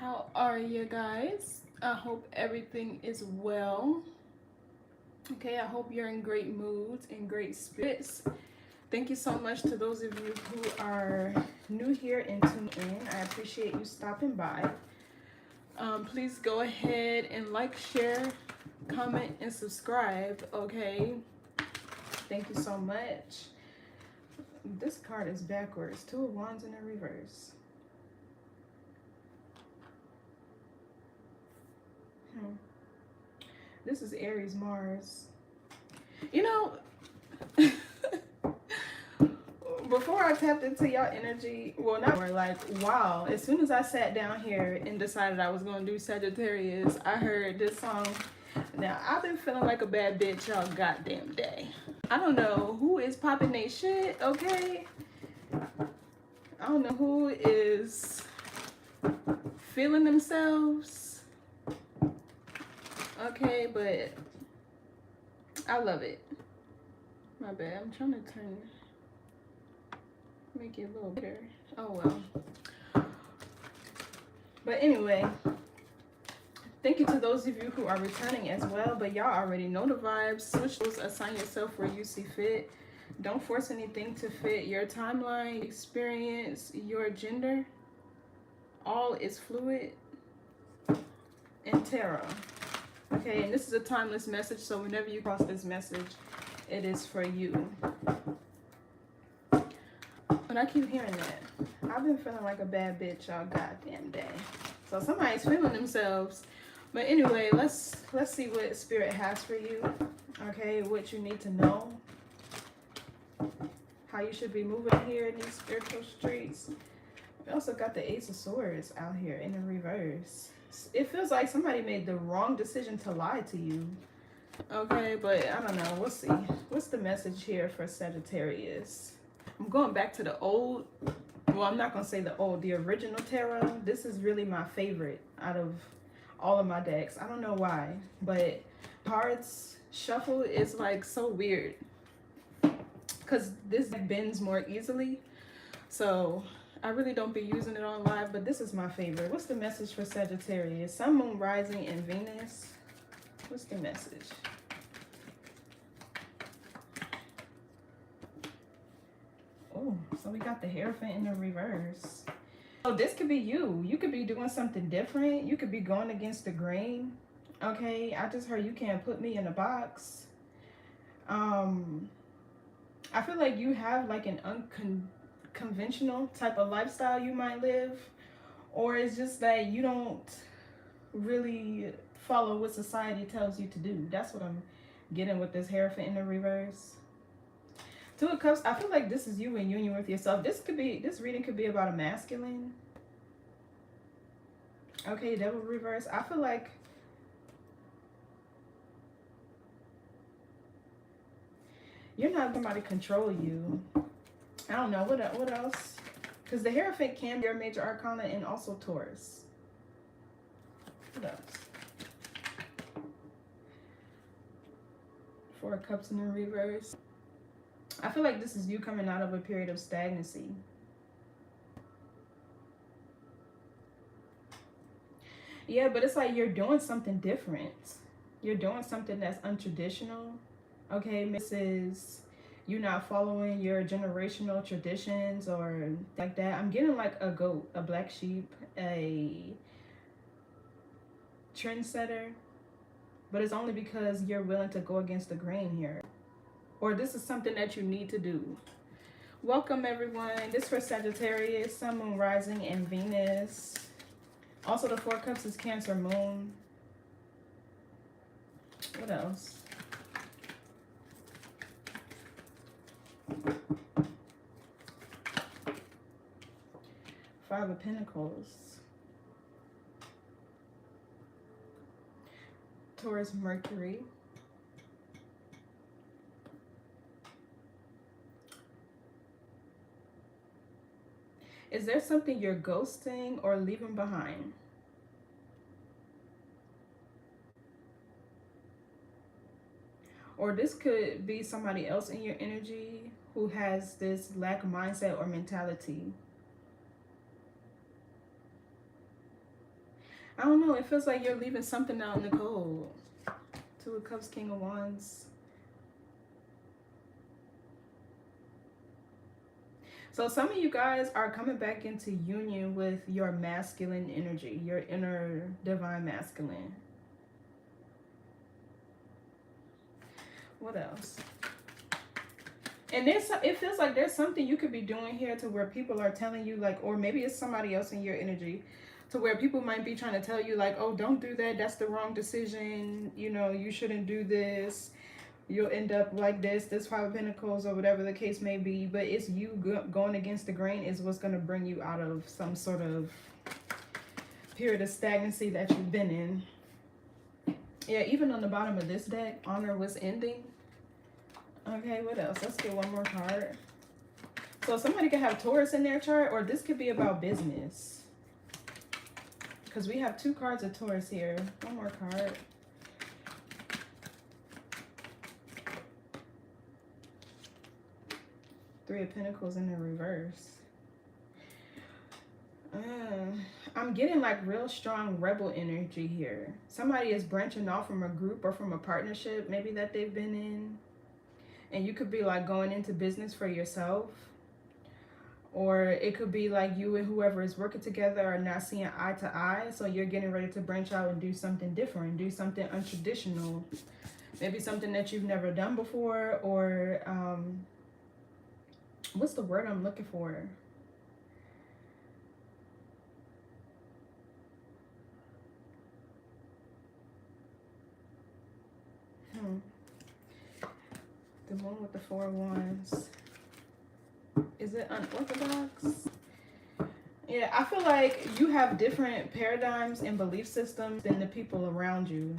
How are you guys? I hope everything is well. Okay, I hope you're in great moods and great spirits. Thank you so much to those of you who are new here and tuned in. I appreciate you stopping by. Please go ahead and like, share, comment, and subscribe. Okay, thank you so much. This card is backwards. Two of Wands in the reverse. This is Aries Mars. You know, before I tapped into y'all energy, well, not more, like, wow, as soon as I sat down here and decided I was going to do Sagittarius, I heard this song. Now, I've been feeling like a bad bitch y'all goddamn day. I don't know who is popping they shit, okay? I don't know who is feeling themselves, okay, but I love it. My bad, I'm trying to make it a little better. Oh well. But anyway, thank you to those of you who are returning as well. But y'all already know the vibes. Switch those, assign yourself where you see fit. Don't force anything to fit your timeline, experience, your gender. All is fluid and tarot. Okay, and this is a timeless message, so whenever you cross this message, it is for you. But I keep hearing that. I've been feeling like a bad bitch all goddamn day. So somebody's feeling themselves. But anyway, let's see what Spirit has for you. Okay, what you need to know. How you should be moving here in these spiritual streets. We also got the Ace of Swords out here in the reverse. It feels like somebody made the wrong decision to lie to you. Okay, but I don't know. We'll see. What's the message here for Sagittarius? I'm going back to the old, well, I'm not going to say the old, the original tarot. This is really my favorite out of all of my decks. I don't know why, but cards shuffle is like so weird because this bends more easily. So I really don't be using it on live, but this is my favorite. What's the message for Sagittarius? Sun, Moon, Rising, and Venus. What's the message? Oh, so we got the Hierophant in the reverse. So this could be you. You could be doing something different. You could be going against the grain. Okay, I just heard you can't put me in a box. I feel like you have like an unconventional type of lifestyle you might live. Or it's just that you don't really follow what society tells you to do. That's what I'm getting with this Hierophant in the reverse. Two of Cups, I feel like this is you in union with yourself. This reading could be about a masculine. Okay, Devil reverse. I feel like you're not letting somebody control you. I don't know, what else? Because the Hierophant can be your major arcana and also Taurus. What else? Four of Cups in the reverse. I feel like this is you coming out of a period of stagnancy. Yeah, but it's like you're doing something different. You're doing something that's untraditional. Okay, this is you not following your generational traditions or like that. I'm getting like a goat, a black sheep, a trendsetter. But it's only because you're willing to go against the grain here. Or this is something that you need to do. Welcome everyone. This for Sagittarius, Sun, Moon, Rising, and Venus. Also the Four Cups is Cancer, Moon. What else? Five of Pentacles. Taurus, Mercury. Is there something you're ghosting or leaving behind? Or this could be somebody else in your energy who has this lack mindset or mentality. I don't know. It feels like you're leaving something out in the cold. Two of Cups, King of Wands. So some of you guys are coming back into union with your masculine energy, your inner divine masculine. What else? And it feels like there's something you could be doing here to where people are telling you, like, or maybe it's somebody else in your energy, to where people might be trying to tell you, like, oh, don't do that. That's the wrong decision. You know, you shouldn't do this. You'll end up like this Five of Pentacles, or whatever the case may be. But it's you going against the grain is what's going to bring you out of some sort of period of stagnancy that you've been in. Yeah, even on the bottom of this deck, honor was ending. Okay, what else? Let's get one more card. So somebody could have Taurus in their chart, or this could be about business. Because we have 2 cards of Taurus here. One more card. Three of Pentacles in the reverse. I'm getting like real strong rebel energy here. Somebody is branching off from a group or from a partnership maybe that they've been in. And you could be like going into business for yourself. Or it could be like you and whoever is working together are not seeing eye to eye. So you're getting ready to branch out and do something different. Do something untraditional. Maybe something that you've never done before. Or what's the word I'm looking for? The one with the 4 of Wands. Is it unorthodox? Yeah, I feel like you have different paradigms and belief systems than the people around you.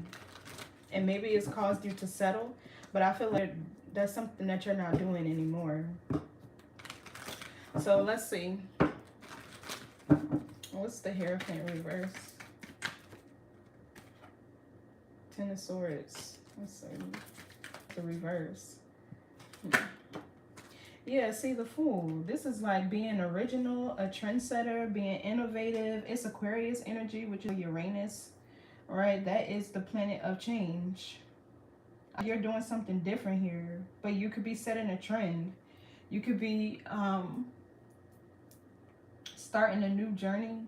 And maybe it's caused you to settle. But I feel like that's something that you're not doing anymore. So let's see. What's the Hierophant reverse? 10 of Swords. Let's see. The reverse. Yeah, see, the Fool. This is like being original, a trendsetter, being innovative. It's Aquarius energy, which is Uranus. All right, that is the planet of change. You're doing something different here, but you could be setting a trend. You could be starting a new journey.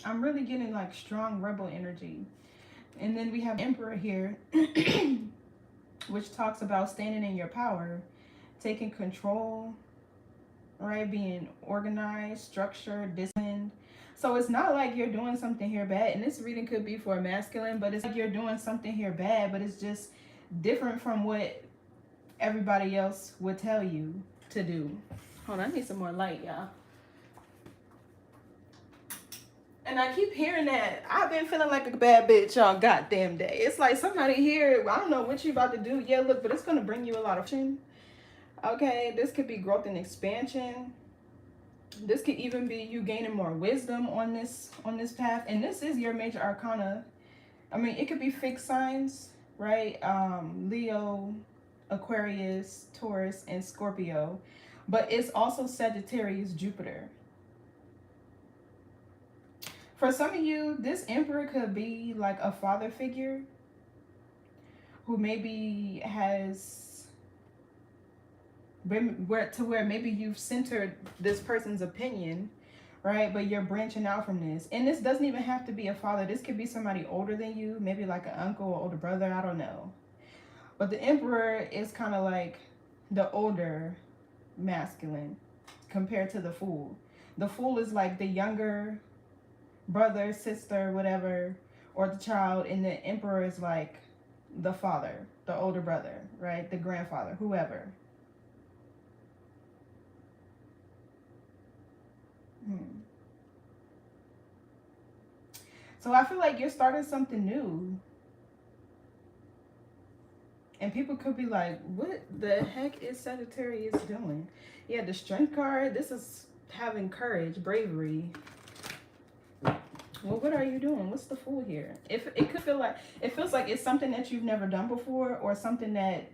I'm really getting like strong rebel energy. And then we have Emperor here, which talks about standing in your power, taking control, right? Being organized, structured, disciplined. So it's not like you're doing something here bad. And this reading could be for a masculine, but it's like you're doing something here bad, but it's just different from what everybody else would tell you to do. Hold on, I need some more light, y'all. And I keep hearing that. I've been feeling like a bad bitch all goddamn day. It's like somebody here, I don't know what you about to do. Yeah, look, but it's going to bring you a lot of... Okay, this could be growth and expansion. This could even be you gaining more wisdom on this path. And this is your major arcana. I mean, it could be fixed signs, right? Leo, Aquarius, Taurus, and Scorpio. But it's also Sagittarius, Jupiter. For some of you, this Emperor could be like a father figure who maybe has been where maybe you've centered this person's opinion, right? But you're branching out from this. And this doesn't even have to be a father. This could be somebody older than you, maybe like an uncle or older brother. I don't know. But the Emperor is kind of like the older masculine compared to the Fool. The Fool is like the younger brother, sister, whatever, or the child, and the Emperor is like the father, the older brother, right? The grandfather, whoever. So I feel like you're starting something new. And people could be like, what the heck is Sagittarius doing? Yeah, the Strength card, this is having courage, bravery. Well, what are you doing? What's the Fool here? If it could feel like, it feels like it's something that you've never done before, or something that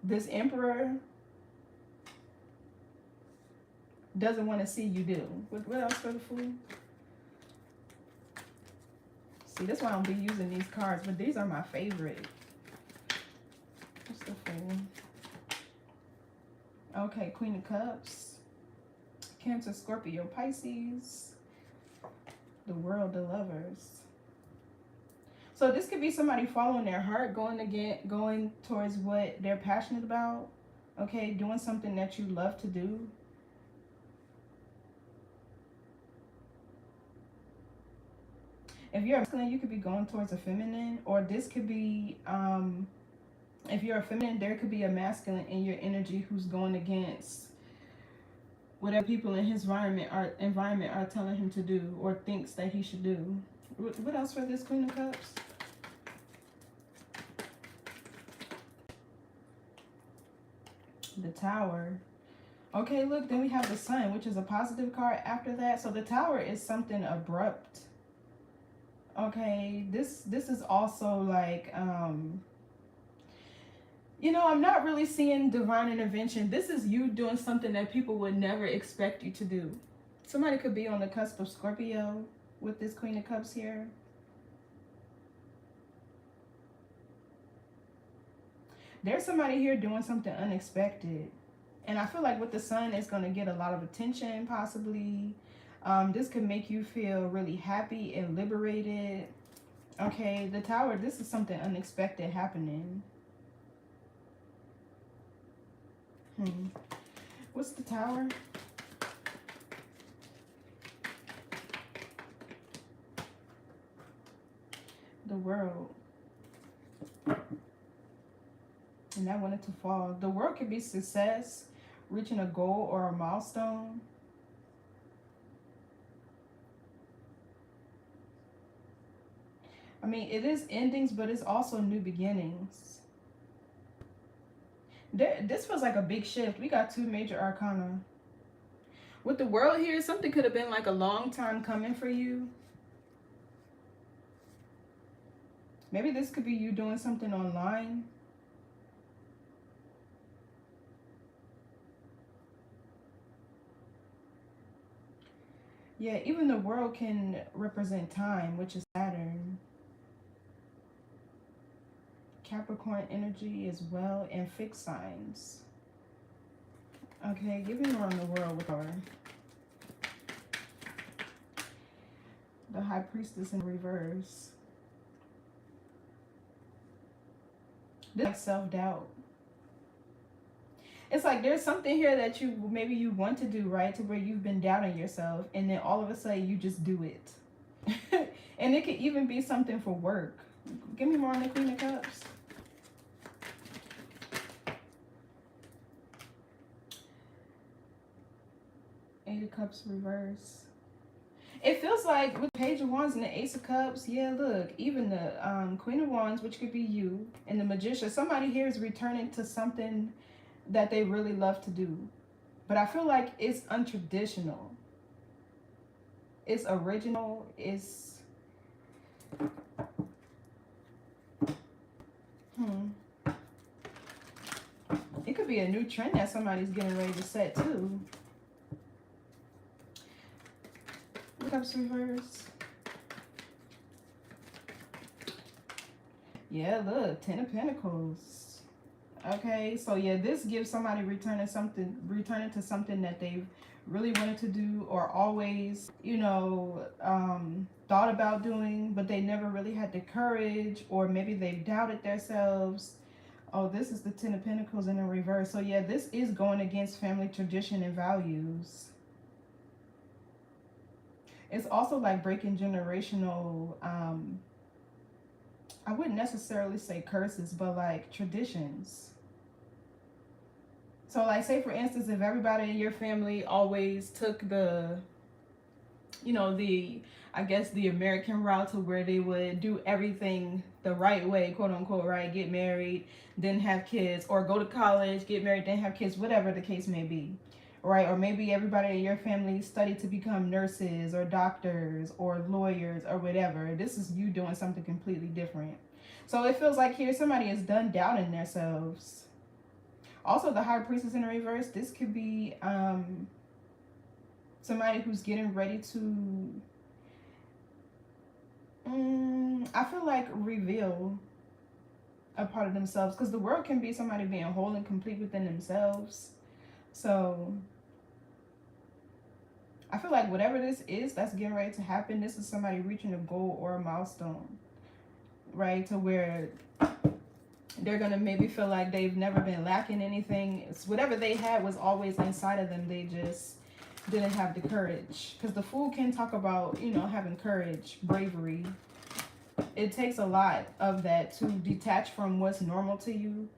this Emperor doesn't want to see you do. What else for the Fool? See, that's why I don't be using these cards, but these are my favorite. What's the Fool? Okay, Queen of Cups. Cancer, Scorpio, Pisces. The World, the Lovers. So this could be somebody following their heart, going towards what they're passionate about. Okay, doing something that you love to do. If you're masculine, you could be going towards a feminine, or this could be, if you're a feminine, there could be a masculine in your energy who's going against whatever people in his environment are telling him to do or thinks that he should do. What else for this Queen of Cups? The Tower. Okay, look, then we have the Sun, which is a positive card after that. So the Tower is something abrupt. Okay, this is also like, you know, I'm not really seeing divine intervention. This is you doing something that people would never expect you to do. Somebody could be on the cusp of Scorpio with this Queen of Cups here. There's somebody here doing something unexpected. And I feel like with the Sun, it's going to get a lot of attention, possibly. This could make you feel really happy and liberated. Okay, the Tower, this is something unexpected happening. What's the Tower? The World. And that wanted to fall. The World could be success, reaching a goal or a milestone. I mean, it is endings, but it's also new beginnings. This feels like a big shift. We got 2 major arcana. With the World here, something could have been like a long time coming for you. Maybe this could be you doing something online. Yeah, even the World can represent time, which is Saturn. Capricorn energy as well, and fixed signs. Okay, give me more on the World with her. The High Priestess in reverse. This is like self-doubt. It's like there's something here that maybe you want to do, right? To where you've been doubting yourself, and then all of a sudden you just do it. And it could even be something for work. Give me more on the Queen of Cups. Eight of Cups reverse. It feels like with Page of Wands and the Ace of Cups, yeah, look, even the Queen of Wands, which could be you, and the Magician, somebody here is returning to something that they really love to do. But I feel like it's untraditional. It's original. It's... It could be a new trend that somebody's getting ready to set too. Cups reverse. Yeah, look, 10 of Pentacles. Okay, so yeah, this gives somebody returning to something that they've really wanted to do or always, you know, thought about doing, but they never really had the courage, or maybe they've doubted themselves. Oh, this is the 10 of Pentacles in the reverse. So yeah, this is going against family tradition and values. It's also like breaking generational, I wouldn't necessarily say curses, but like traditions. So like, say for instance, if everybody in your family always took the, you know, I guess the American route, to where they would do everything the right way, quote unquote, right? Get married, then have kids, or go to college, get married, then have kids, whatever the case may be. Right? Or maybe everybody in your family studied to become nurses or doctors or lawyers or whatever. This is you doing something completely different. So it feels like here somebody is done doubting themselves. Also, the High Priestess in the reverse, this could be Somebody who's getting ready to, I feel like, reveal a part of themselves, because the world can be somebody being whole and complete within themselves. So I feel like whatever this is that's getting ready to happen, this is somebody reaching a goal or a milestone, right? To where they're gonna maybe feel like they've never been lacking anything. It's whatever they had was always inside of them. They just didn't have the courage. Because the Fool can talk about, you know, having courage, bravery. It takes a lot of that to detach from what's normal to you,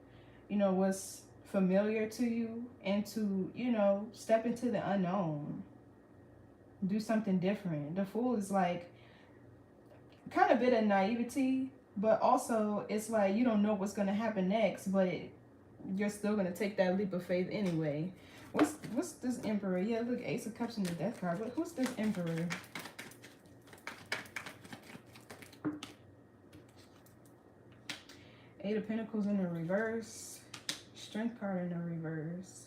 you know, what's familiar to you, and to, you know, step into the unknown. Do something different. The Fool is like kind of a bit of naivety, but also it's like you don't know what's going to happen next, but you're still going to take that leap of faith anyway. What's this Emperor? Yeah, look, Ace of Cups in the Death card. But who's this Emperor? Eight of Pentacles in the reverse. Strength card in the reverse.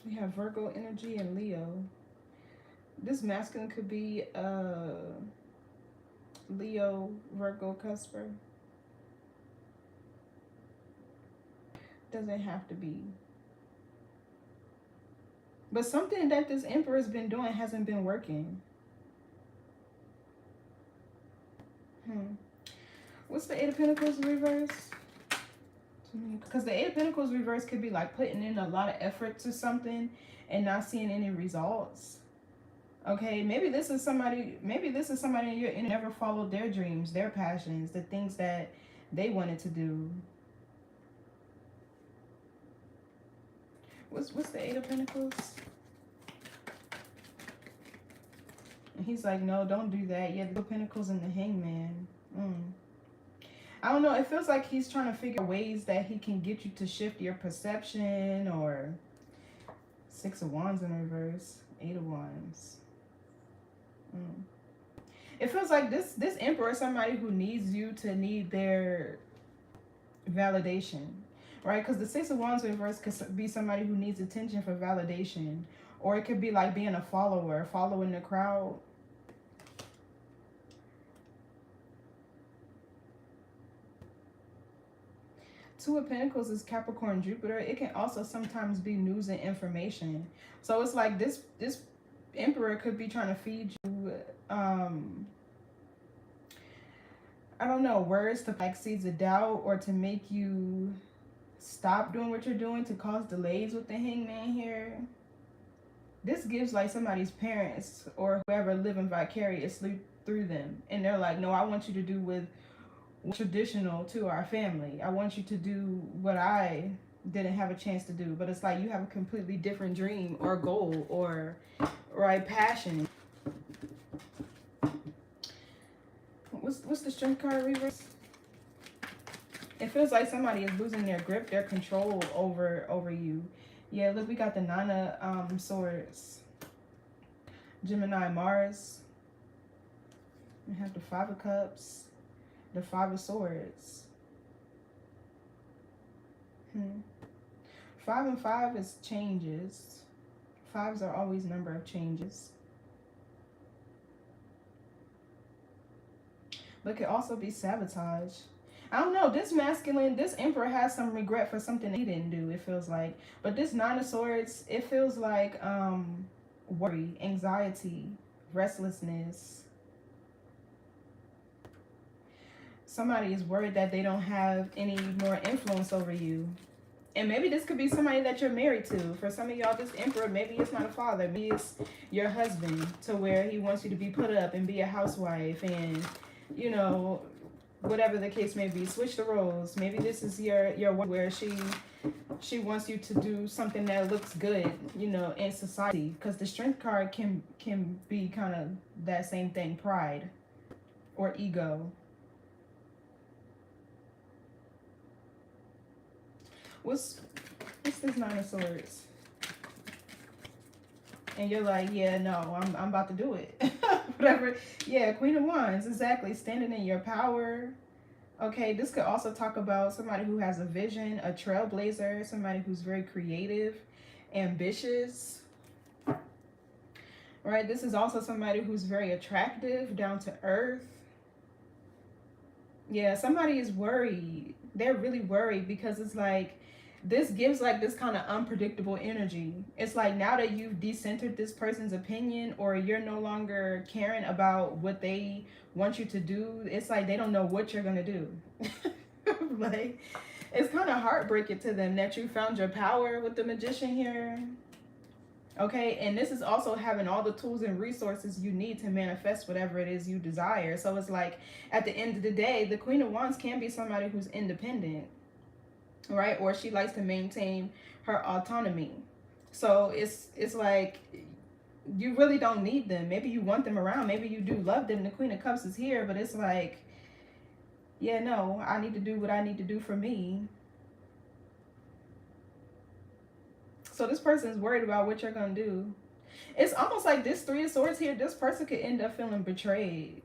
We have Virgo energy and Leo. This masculine could be Leo, Virgo, cusper. Doesn't have to be. But something that this Emperor's been doing hasn't been working. What's the Eight of Pentacles reverse? Because the Eight of Pentacles reverse could be like putting in a lot of effort to something and not seeing any results. Okay, maybe this is somebody in your inner never followed their dreams, their passions, the things that they wanted to do. What's the Eight of Pentacles? And he's like, no, don't do that. Yeah, the Pentacles and the Hangman. I don't know. It feels like he's trying to figure ways that he can get you to shift your perception. Or Six of Wands in reverse. Eight of Wands. It feels like this Emperor is somebody who needs you to need their validation, right? Because the Six of Wands reverse could be somebody who needs attention for validation. Or it could be like being a follower, following the crowd. Two of Pentacles is Capricorn, Jupiter. It can also sometimes be news and information. So it's like this Emperor could be trying to feed you, I don't know, words to like seeds of doubt, or to make you stop doing what you're doing, to cause delays with the Hangman here. This gives like somebody's parents or whoever living vicariously through them. And they're like, no, I want you to do with traditional to our family. I want you to do what I didn't have a chance to do. But it's like you have a completely different dream or goal or passion. What's the Strength card reverse? It feels like somebody is losing their grip, their control over you. Yeah, look, we got the Nine of Swords. Gemini, Mars. We have the Five of Cups. The Five of Swords. 5 and 5 is changes. Fives are always number of changes. But it could also be sabotage. I don't know. This masculine, this Emperor has some regret for something he didn't do, it feels like. But this Nine of Swords, it feels like worry, anxiety, restlessness. Somebody is worried that they don't have any more influence over you. And maybe this could be somebody that you're married to. For some of y'all, this Emperor, maybe it's not a father. Maybe it's your husband, to where he wants you to be put up and be a housewife and, you know, whatever the case may be. Switch the roles. Maybe this is your where she wants you to do something that looks good, you know, in society. Because the Strength card can be kind of that same thing, pride or ego. What's this Nine of Swords? And you're like, yeah, no, I'm about to do it. Whatever. Yeah, Queen of Wands, exactly. Standing in your power. Okay, this could also talk about somebody who has a vision, a trailblazer, somebody who's very creative, ambitious. Right? This is also somebody who's very attractive, down to earth. Yeah, somebody is worried. They're really worried because it's like, this gives like this kind of unpredictable energy. It's like now that you've decentered this person's opinion, or you're no longer caring about what they want you to do, it's like they don't know what you're gonna do. Like, it's kind of heartbreaking to them that you found your power with the Magician here. Okay, and this is also having all the tools and resources you need to manifest whatever it is you desire. So it's like, at the end of the day, the Queen of Wands can be somebody who's independent, right? Or she likes to maintain her autonomy. So it's like, you really don't need them. Maybe you want them around. Maybe you do love them. The Queen of Cups is here, but it's like, yeah, no, I need to do what I need to do for me. So this person is worried about what you're going to do. It's almost like this Three of Swords here, this person could end up feeling betrayed.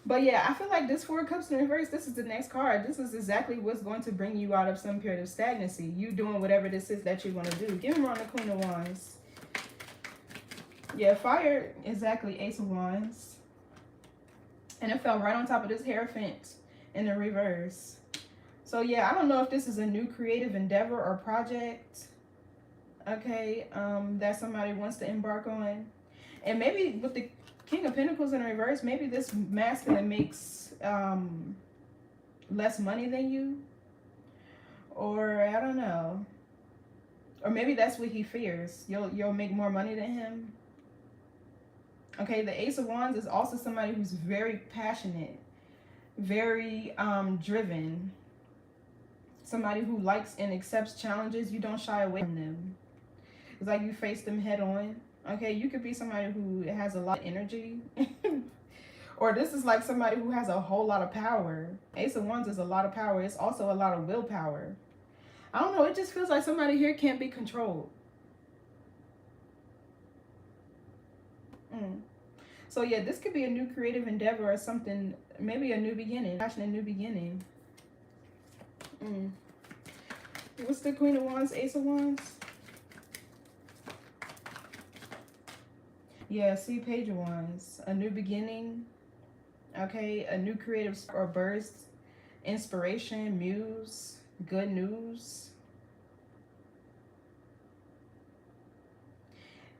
But yeah, I feel like this Four of Cups in reverse, this is the next card. This is exactly what's going to bring you out of some period of stagnancy. You doing whatever this is that you want to do. Give me on the Queen of Wands. Yeah, fire, exactly, Ace of Wands. And it fell right on top of this Hierophant in the reverse. So yeah, I don't know if this is a new creative endeavor or project, okay, that somebody wants to embark on. And maybe with the King of Pentacles in reverse, maybe this masculine makes less money than you. Or I don't know. Or maybe that's what he fears. You'll make more money than him. Okay, the Ace of Wands is also somebody who's very passionate, very driven. Somebody who likes and accepts challenges. You don't shy away from them. It's like you face them head on. Okay, you could be somebody who has a lot of energy. Or this is like somebody who has a whole lot of power. Ace of Wands is a lot of power. It's also a lot of willpower. I don't know. It just feels like somebody here can't be controlled. So yeah, this could be a new creative endeavor or something. Maybe a new beginning. Passionate new beginning. What's the Queen of Wands, Ace of Wands? Yeah, see, Page of Wands. A new beginning. Okay, a new creative or burst. Inspiration, muse, good news.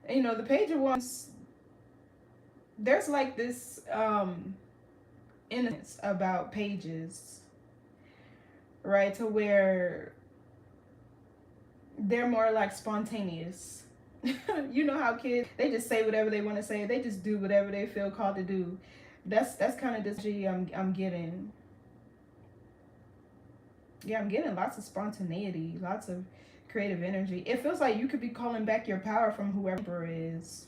And, you know, the Page of Wands, there's like this innocence about pages, right? To where they're more like spontaneous. You know how kids, they just say whatever they want to say. They just do whatever they feel called to do. That's kind of this G I'm getting. Yeah, I'm getting lots of spontaneity, lots of creative energy. It feels like you could be calling back your power from whoever it is.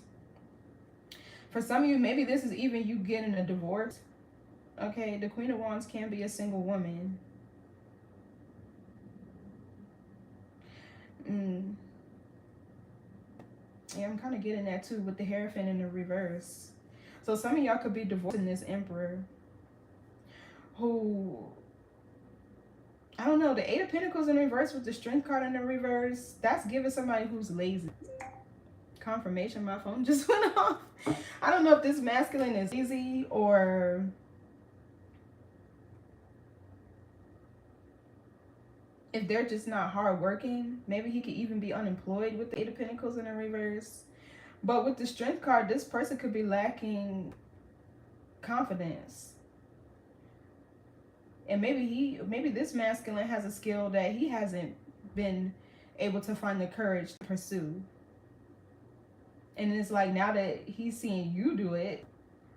For some of you, maybe this is even you getting a divorce. Okay, the Queen of Wands can be a single woman. Yeah, I'm kind of getting that too with the Hierophant in the reverse. So some of y'all could be divorcing this Emperor who, I don't know, the Eight of Pentacles in reverse with the Strength card in the reverse, that's giving somebody who's lazy. Confirmation, my phone just went off. I don't know if this masculine is lazy or if they're just not hardworking. Maybe he could even be unemployed with the Eight of Pentacles in the reverse. But with the Strength card, this person could be lacking confidence. And maybe this masculine has a skill that he hasn't been able to find the courage to pursue. And it's like now that he's seeing you do it,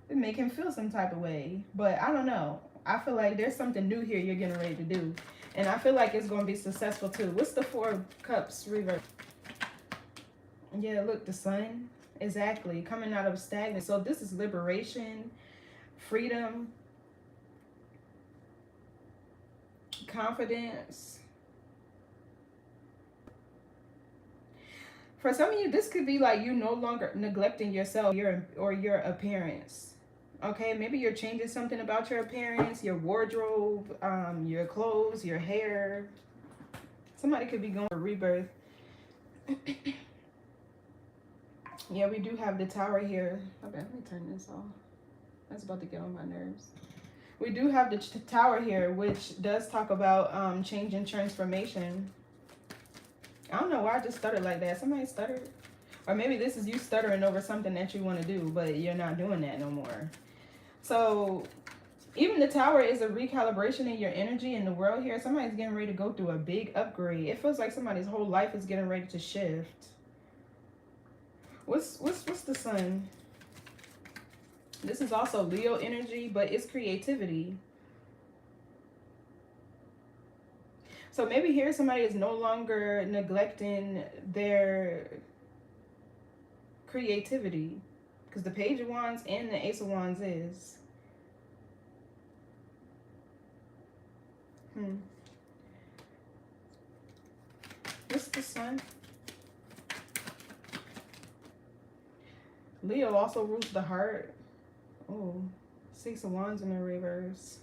it make him feel some type of way. But I don't know. I feel like there's something new here you're getting ready to do. And I feel like it's going to be successful too. What's the Four of Cups reverse? Yeah, look, the Sun. Exactly. Coming out of stagnant. So this is liberation, freedom, confidence. For some of you, this could be like you no longer neglecting yourself, your appearance. Okay, maybe you're changing something about your appearance, your wardrobe, your clothes, your hair. Somebody could be going for rebirth. Yeah, we do have the Tower here. Okay, let me turn this off. That's about to get on my nerves. We do have the Tower here, which does talk about change and transformation. I don't know why I just stuttered like that. Somebody stuttered. Or maybe this is you stuttering over something that you want to do, but you're not doing that no more. So even the Tower is a recalibration in your energy in the world here. Somebody's getting ready to go through a big upgrade. It feels like somebody's whole life is getting ready to shift. What's the Sun? This is also Leo energy, but it's creativity. So maybe here somebody is no longer neglecting their creativity, because the Page of Wands and the Ace of Wands is. What's the Sun? Leo also rules the heart. Oh, Six of Wands in the reverse.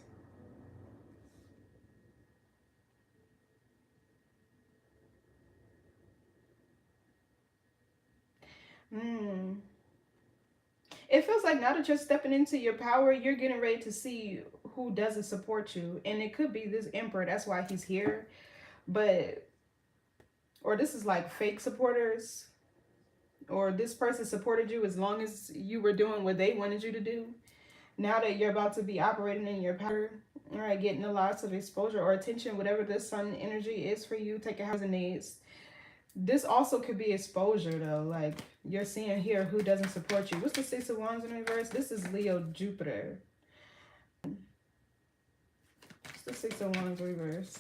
It feels like now that you're stepping into your power, you're getting ready to see who doesn't support you. And it could be this Emperor. That's why he's here. But, or this is like fake supporters. Or this person supported you as long as you were doing what they wanted you to do. Now that you're about to be operating in your power, all right, getting a lot of exposure or attention, whatever this Sun energy is for you, take it how it needs. This also could be exposure though, like you're seeing here who doesn't support you. What's the Six of Wands in reverse? This is Leo Jupiter. What's the Six of Wands reverse?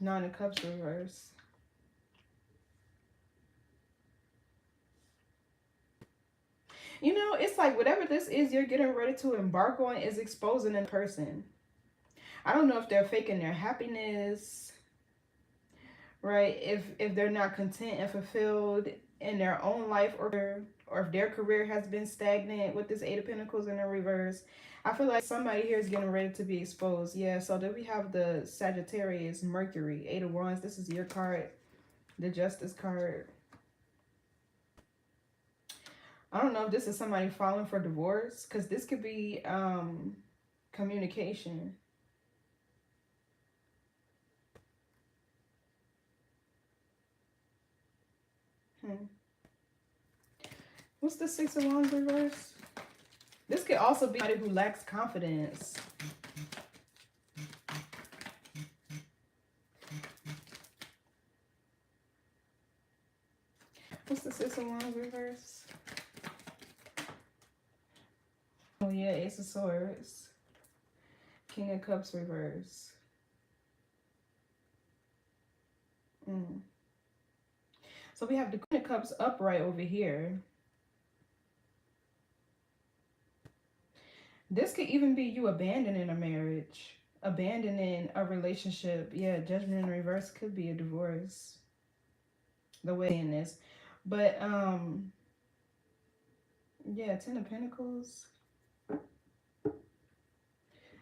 Nine of Cups reverse. You know, it's like whatever this is you're getting ready to embark on is exposing a person. I don't know if they're faking their happiness, right? If they're not content and fulfilled in their own life, or if their career has been stagnant with this Eight of Pentacles in the reverse. I feel like somebody here is getting ready to be exposed. Yeah, so then we have the Sagittarius, Mercury, Eight of Wands. This is your card, the Justice card. I don't know if this is somebody filing for divorce, because this could be communication. What's the Six of Wands reverse? This could also be somebody who lacks confidence. What's the Six of Wands reverse? Oh yeah, Ace of Swords. King of Cups reverse. So we have the Queen of Cups upright over here. This could even be you abandoning a marriage, abandoning a relationship. Yeah, Judgment in reverse could be a divorce. The way in this. But yeah, Ten of Pentacles.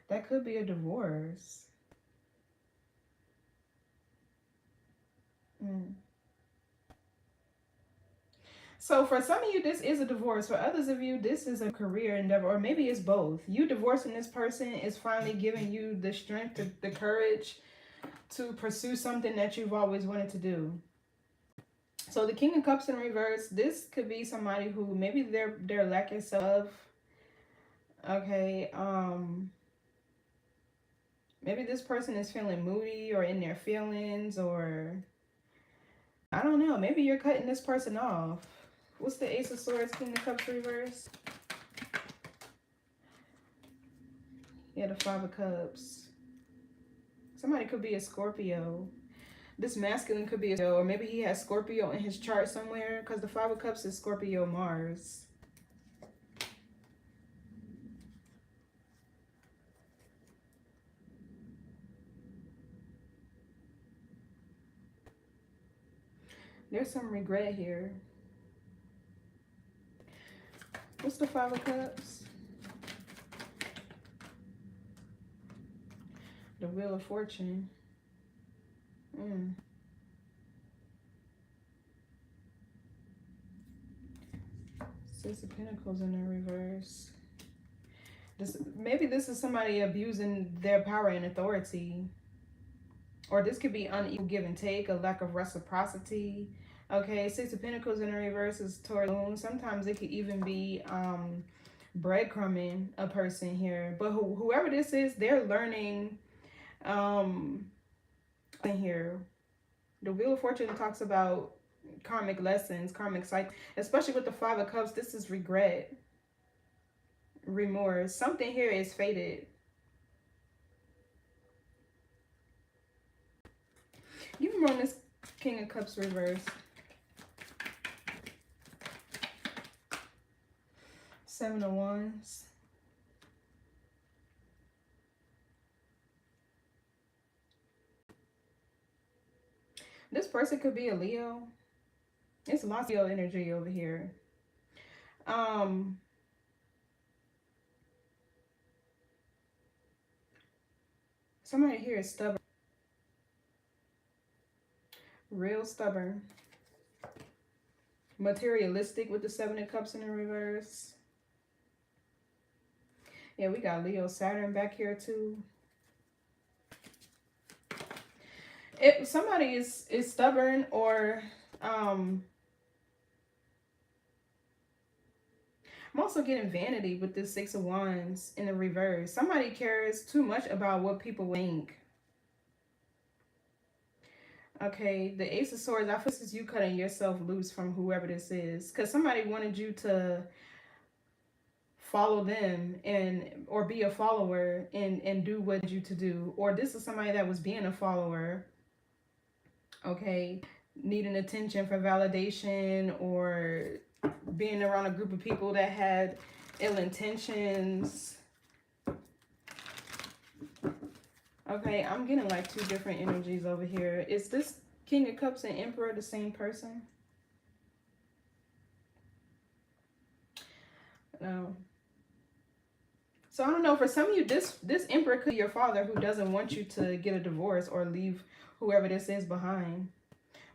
That could be a divorce. So for some of you, this is a divorce. For others of you, this is a career endeavor, or maybe it's both. You divorcing this person is finally giving you the strength, the courage to pursue something that you've always wanted to do. So the King of Cups in reverse, this could be somebody who maybe they're lacking self. Okay, maybe this person is feeling moody or in their feelings, or I don't know, maybe you're cutting this person off. What's the Ace of Swords, King of Cups reverse? Yeah, the Five of Cups. Somebody could be a Scorpio. This masculine could be a, or maybe he has Scorpio in his chart somewhere, because the Five of Cups is Scorpio Mars. There's some regret here. What's the Five of Cups? The Wheel of Fortune. Six of Pentacles in the reverse. Maybe this is somebody abusing their power and authority. Or this could be unequal give and take, a lack of reciprocity. Okay, Six of Pentacles in the reverse is towards the moon. Sometimes it could even be breadcrumbing a person here. But whoever this is, they're learning in here. The Wheel of Fortune talks about karmic lessons, karmic cycle. Especially with the Five of Cups, this is regret, remorse. Something here is fated. You can run this King of Cups reverse. Seven of Wands. This person could be a Leo. It's lots of Leo energy over here. Somebody here is stubborn. Real stubborn. Materialistic with the Seven of Cups in the reverse. Yeah, we got Leo Saturn back here too. If somebody is stubborn, or I'm also getting vanity with this Six of Wands in the reverse. Somebody cares too much about what people think. Okay, the Ace of Swords, I feel this is you cutting yourself loose from whoever this is. Because somebody wanted you to follow them or be a follower and do what you to do. Or this is somebody that was being a follower. Okay, needing attention for validation, or being around a group of people that had ill intentions. Okay, I'm getting like two different energies over here. Is this King of Cups and Emperor the same person? No. So I don't know, for some of you, this Emperor could be your father who doesn't want you to get a divorce or leave whoever this is behind.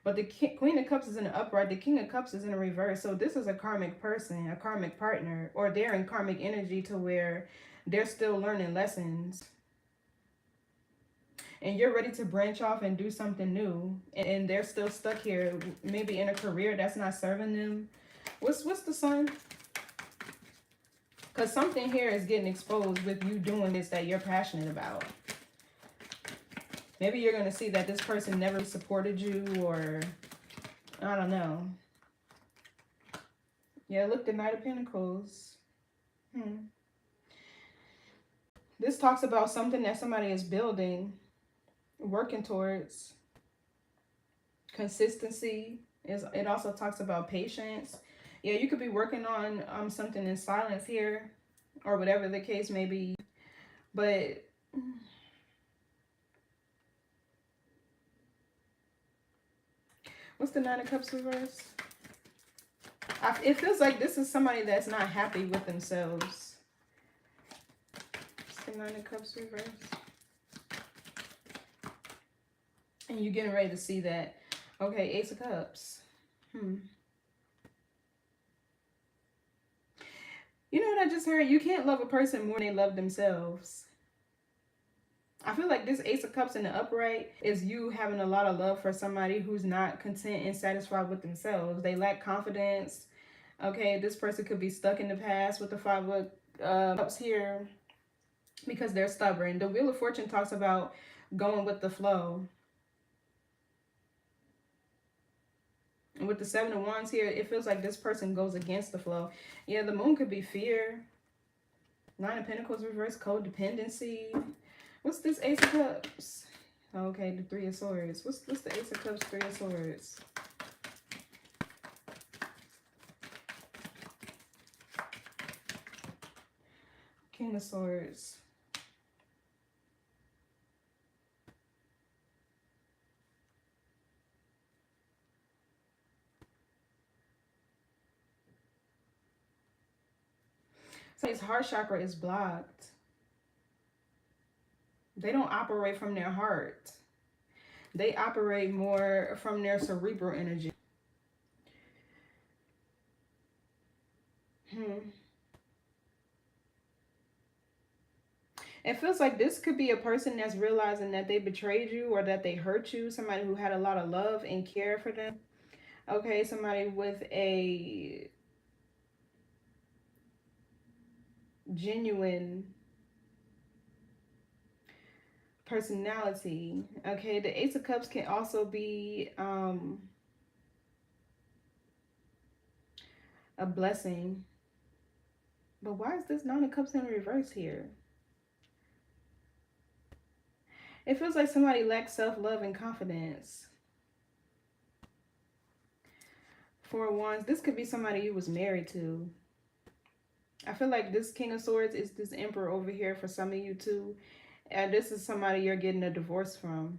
But the Queen of Cups is in the upright. The King of Cups is in the reverse. So this is a karmic person, a karmic partner, or they're in karmic energy to where they're still learning lessons. And you're ready to branch off and do something new. And they're still stuck here, maybe in a career that's not serving them. What's the Sun? Because something here is getting exposed with you doing this that you're passionate about. Maybe you're going to see that this person never supported you, or I don't know. Yeah, look, the Knight of Pentacles. This talks about something that somebody is building, working towards. Consistency. It also talks about patience. Yeah, you could be working on something in silence here, or whatever the case may be. But what's the Nine of Cups reverse? It feels like this is somebody that's not happy with themselves. What's the Nine of Cups reverse? And you're getting ready to see that. Okay, Ace of Cups. You know what I just heard? You can't love a person more than they love themselves. I feel like this Ace of Cups in the upright is you having a lot of love for somebody who's not content and satisfied with themselves. They lack confidence. Okay, this person could be stuck in the past with the Five of Cups here because they're stubborn. The Wheel of Fortune talks about going with the flow. And with the Seven of Wands here, it feels like this person goes against the flow. Yeah, the Moon could be fear. Nine of Pentacles reverse, codependency. What's this Ace of Cups? Okay, the Three of Swords. What's the Ace of Cups, Three of Swords? King of Swords. Somebody's heart chakra is blocked. They don't operate from their heart. They operate more from their cerebral energy. It feels like this could be a person that's realizing that they betrayed you or that they hurt you. Somebody who had a lot of love and care for them. Okay, somebody with a genuine personality. Okay, the Ace of Cups can also be a blessing. But why is this Nine of Cups in reverse here? It feels like somebody lacks self-love and confidence. Four of Wands, this could be somebody you was married to. I feel like this King of Swords is this Emperor over here for some of you too. And this is somebody you're getting a divorce from.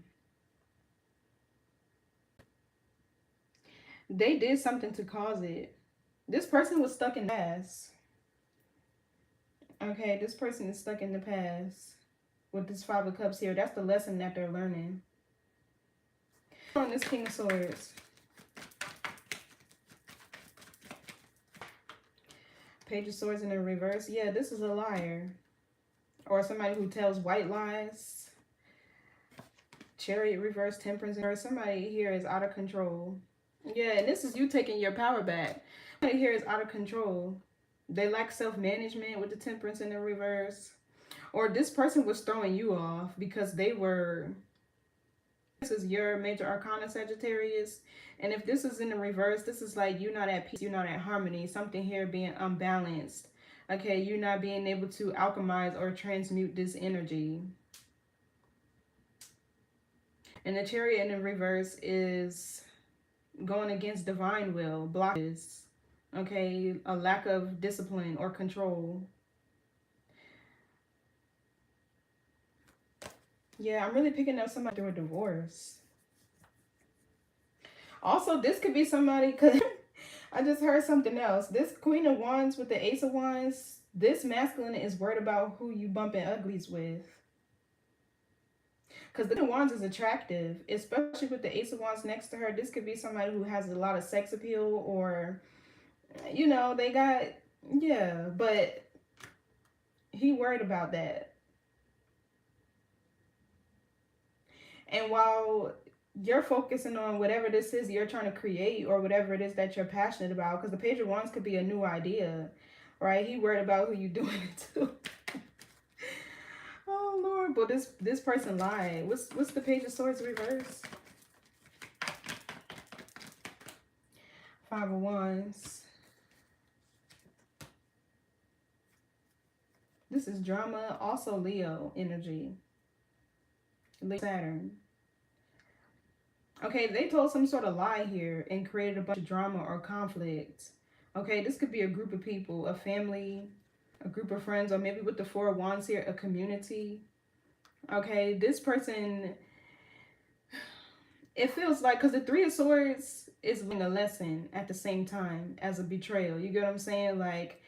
They did something to cause it. This person was stuck in the past. Okay, this person is stuck in the past. With this Five of Cups here, that's the lesson that they're learning. On this King of Swords. Page of Swords in the reverse. Yeah, this is a liar. Or somebody who tells white lies. Chariot reverse, Temperance in reverse. Somebody here is out of control. Yeah, and this is you taking your power back. Somebody here is out of control. They lack self-management with the Temperance in the reverse. Or this person was throwing you off because they were... This is your major arcana, Sagittarius. And if this is in the reverse, this is like you're not at peace, you're not at harmony. Something here being unbalanced. Okay, you're not being able to alchemize or transmute this energy. And the Chariot in the reverse is going against divine will, blockages. Okay, a lack of discipline or control. Yeah, I'm really picking up somebody through a divorce. Also, this could be somebody, because I just heard something else. This Queen of Wands with the Ace of Wands, this masculine is worried about who you bumping uglies with. Because the Queen of Wands is attractive, especially with the Ace of Wands next to her. This could be somebody who has a lot of sex appeal or, you know, they got, yeah, but he worried about that. And while you're focusing on whatever this is you're trying to create or whatever it is that you're passionate about, because the Page of Wands could be a new idea, right? He worried about who you doing it to. Oh, Lord. But this person lied. What's the Page of Swords reverse? Five of Wands. This is drama. Also Leo energy. Saturn. Okay, they told some sort of lie here and created a bunch of drama or conflict. Okay, this could be a group of people, a family, a group of friends, or maybe with the Four of Wands here, a community. Okay, this person, it feels like, because the Three of Swords is a lesson at the same time as a betrayal. You get what I'm saying? Like,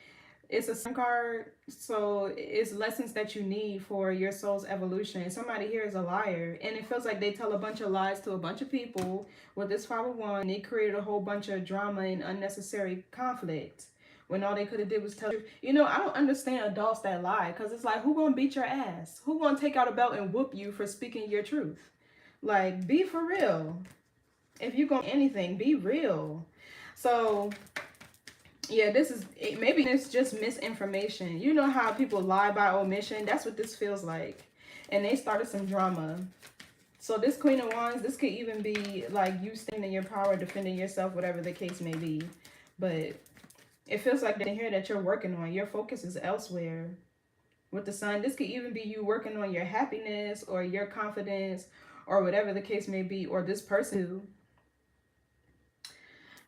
it's a sun card, so it's lessons that you need for your soul's evolution. Somebody here is a liar, and it feels like they tell a bunch of lies to a bunch of people with this Five of Wands. They created a whole bunch of drama and unnecessary conflict when all they could have did was tell you. You know, I don't understand adults that lie, because it's like, who gonna beat your ass? Who gonna take out a belt and whoop you for speaking your truth? Like, be for real. If you're gonna anything, be real. So yeah, this is, maybe it's just misinformation. You know how people lie by omission? That's what this feels like. And they started some drama. So this Queen of Wands, this could even be like you standing in your power, defending yourself, whatever the case may be. But it feels like they hear that you're working on. Your focus is elsewhere. With the Sun, this could even be you working on your happiness or your confidence or whatever the case may be. Or this person.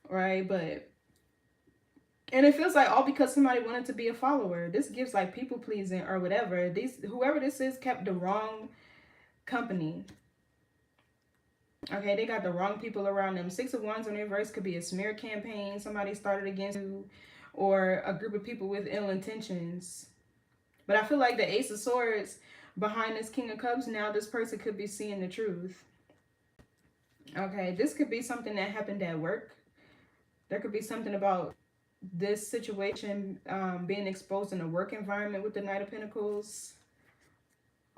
Right? But... and it feels like all because somebody wanted to be a follower. This gives like people pleasing or whatever. Whoever this is kept the wrong company. Okay, they got the wrong people around them. Six of Wands in reverse could be a smear campaign. Somebody started against you. or a group of people with ill intentions. But I feel like the Ace of Swords behind this King of Cups, now this person could be seeing the truth. Okay, this could be something that happened at work. There could be something about this situation being exposed in a work environment with the Knight of Pentacles.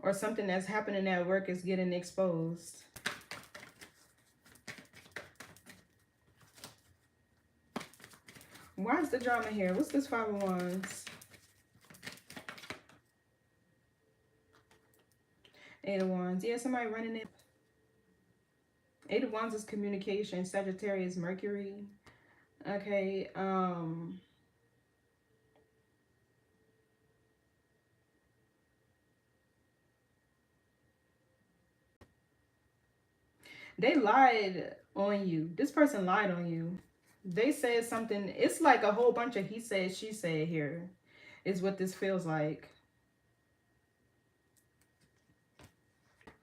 Or something that's happening at work is getting exposed. Why is the drama here? What's this Five of Wands? Eight of Wands. Yeah, somebody running it. Eight of Wands is communication. Sagittarius, Mercury. Okay. They lied on you. This person lied on you. They said something. It's like a whole bunch of he said, she said here is what this feels like.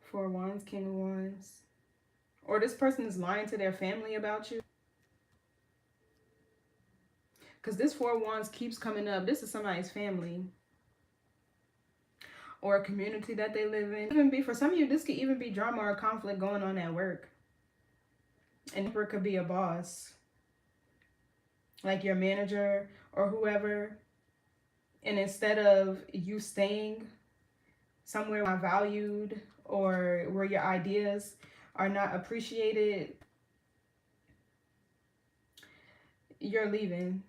Four of Wands, King of Wands. Or this person is lying to their family about you. Because this Four of Wands keeps coming up. This is somebody's family. Or a community that they live in. Even be, for some of you, this could even be drama or conflict going on at work. And it could be a boss. Like your manager or whoever. And instead of you staying somewhere not valued or where your ideas are not appreciated, you're leaving.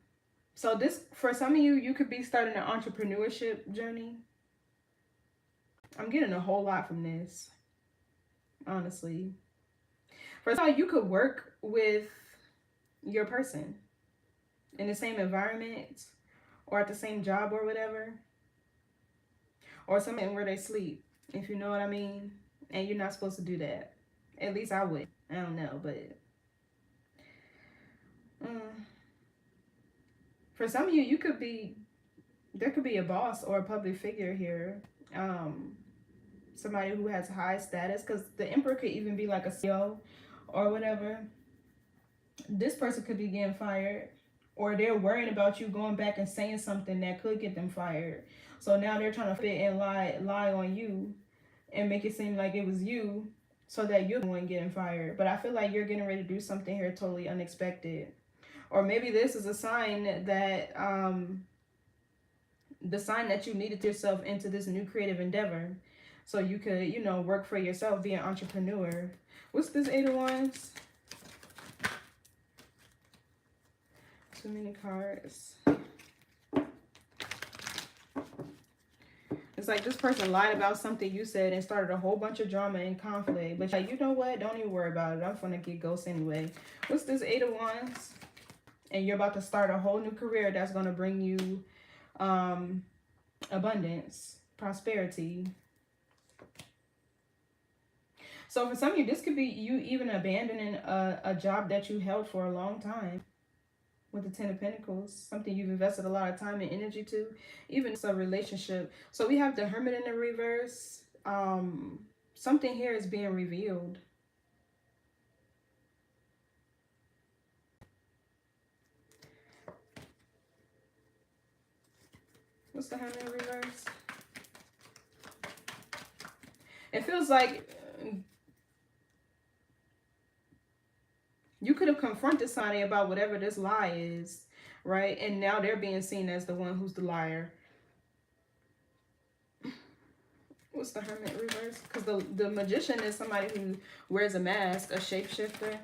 So this, for some of you, you could be starting an entrepreneurship journey. I'm getting a whole lot from this, honestly. For some, you could work with your person in the same environment or at the same job or whatever. Or something where they sleep, if you know what I mean. And you're not supposed to do that. At least I would. I don't know, but... for some of you, you could be... there could be a boss or a public figure here. Somebody who has high status. Because the Emperor could even be like a CEO or whatever. This person could be getting fired. Or they're worrying about you going back and saying something that could get them fired. So now they're trying to fit and lie on you and make it seem like it was you so that you're the one getting fired. But I feel like you're getting ready to do something here totally unexpected. Or maybe this is a sign that the sign that you needed yourself into this new creative endeavor so you could, you know, work for yourself, be an entrepreneur. What's this Eight of Wands? Too many cards. It's like this person lied about something you said and started a whole bunch of drama and conflict. But like, you know what? Don't even worry about it. I'm gonna get ghosts anyway. What's this Eight of Wands? And you're about to start a whole new career that's gonna bring you abundance, prosperity. So for some of you, this could be you even abandoning a job that you held for a long time. With the Ten of Pentacles, something you've invested a lot of time and energy to, even it's a relationship. So we have the Hermit in the reverse. Something here is being revealed. What's the Hermit in reverse? It feels like you could have confronted somebody about whatever this lie is, right? And now they're being seen as the one who's the liar. What's the Hermit reverse? Because the Magician is somebody who wears a mask, a shapeshifter.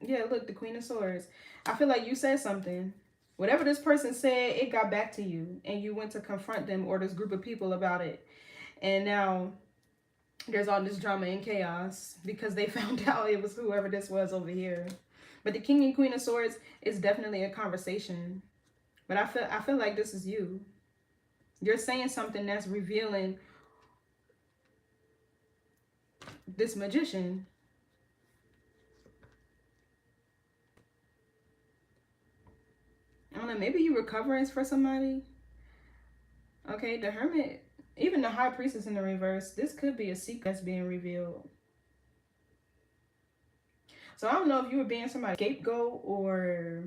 Yeah, look, the Queen of Swords. I feel like you said something. Whatever this person said, it got back to you. And you went to confront them or this group of people about it. And now there's all this drama and chaos because they found out it was whoever this was over here. But the King and Queen of Swords is definitely a conversation. But I feel like this is you. You're saying something that's revealing this Magician. I don't know, maybe you recovering for somebody. Okay, the Hermit, even the High Priestess in the reverse, this could be a secret that's being revealed. So I don't know if you were being somebody's scapegoat or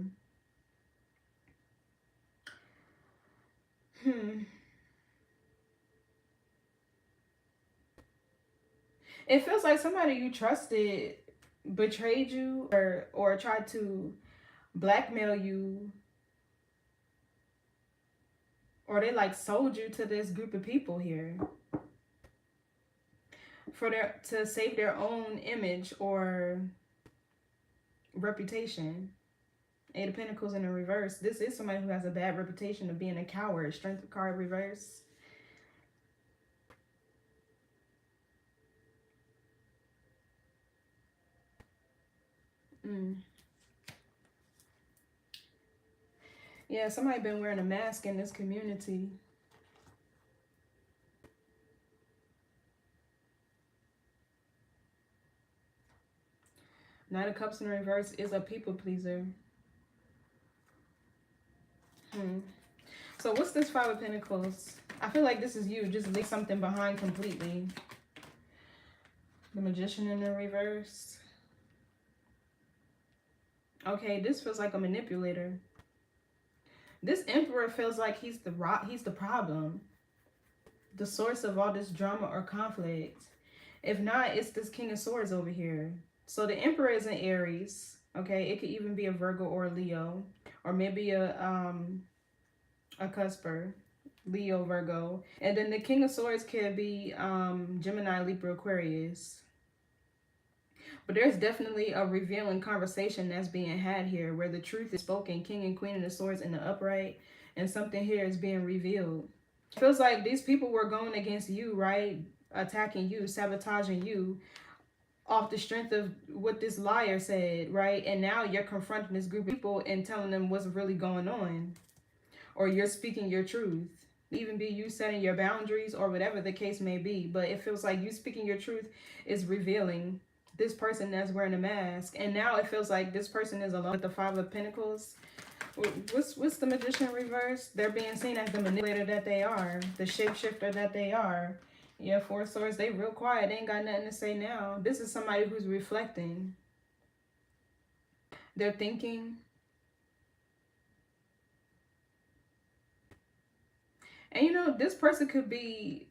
It feels like somebody you trusted betrayed you or tried to blackmail you, or they like sold you to this group of people here for to save their own image or reputation. Eight of Pentacles in the reverse. This is somebody who has a bad reputation of being a coward. Strength card reverse. Yeah, somebody been wearing a mask in this community. Knight of Cups in reverse is a people pleaser. So what's this Five of Pentacles? I feel like this is you. Just leave something behind completely. The Magician in the reverse. Okay, this feels like a manipulator. This Emperor feels like he's the problem. The source of all this drama or conflict. If not, it's this King of Swords over here. So the Emperor is in Aries. Okay, it could even be a Virgo or a Leo. Or maybe a cusper. Leo, Virgo. And then the King of Swords could be Gemini, Libra, Aquarius. But there's definitely a revealing conversation that's being had here where the truth is spoken. King and Queen of the Swords in the upright. And something here is being revealed. It feels like these people were going against you, right? Attacking you, sabotaging you off the strength of what this liar said, right? And now you're confronting this group of people and telling them what's really going on. Or you're speaking your truth. Even be you setting your boundaries or whatever the case may be. But it feels like you speaking your truth is revealing this person that's wearing a mask. And now it feels like this person is alone with the Five of Pentacles. What's the Magician reverse? They're being seen as the manipulator that they are. The shapeshifter that they are. Yeah, Four of Swords, they real quiet. They ain't got nothing to say now. This is somebody who's reflecting. They're thinking. And you know, this person could be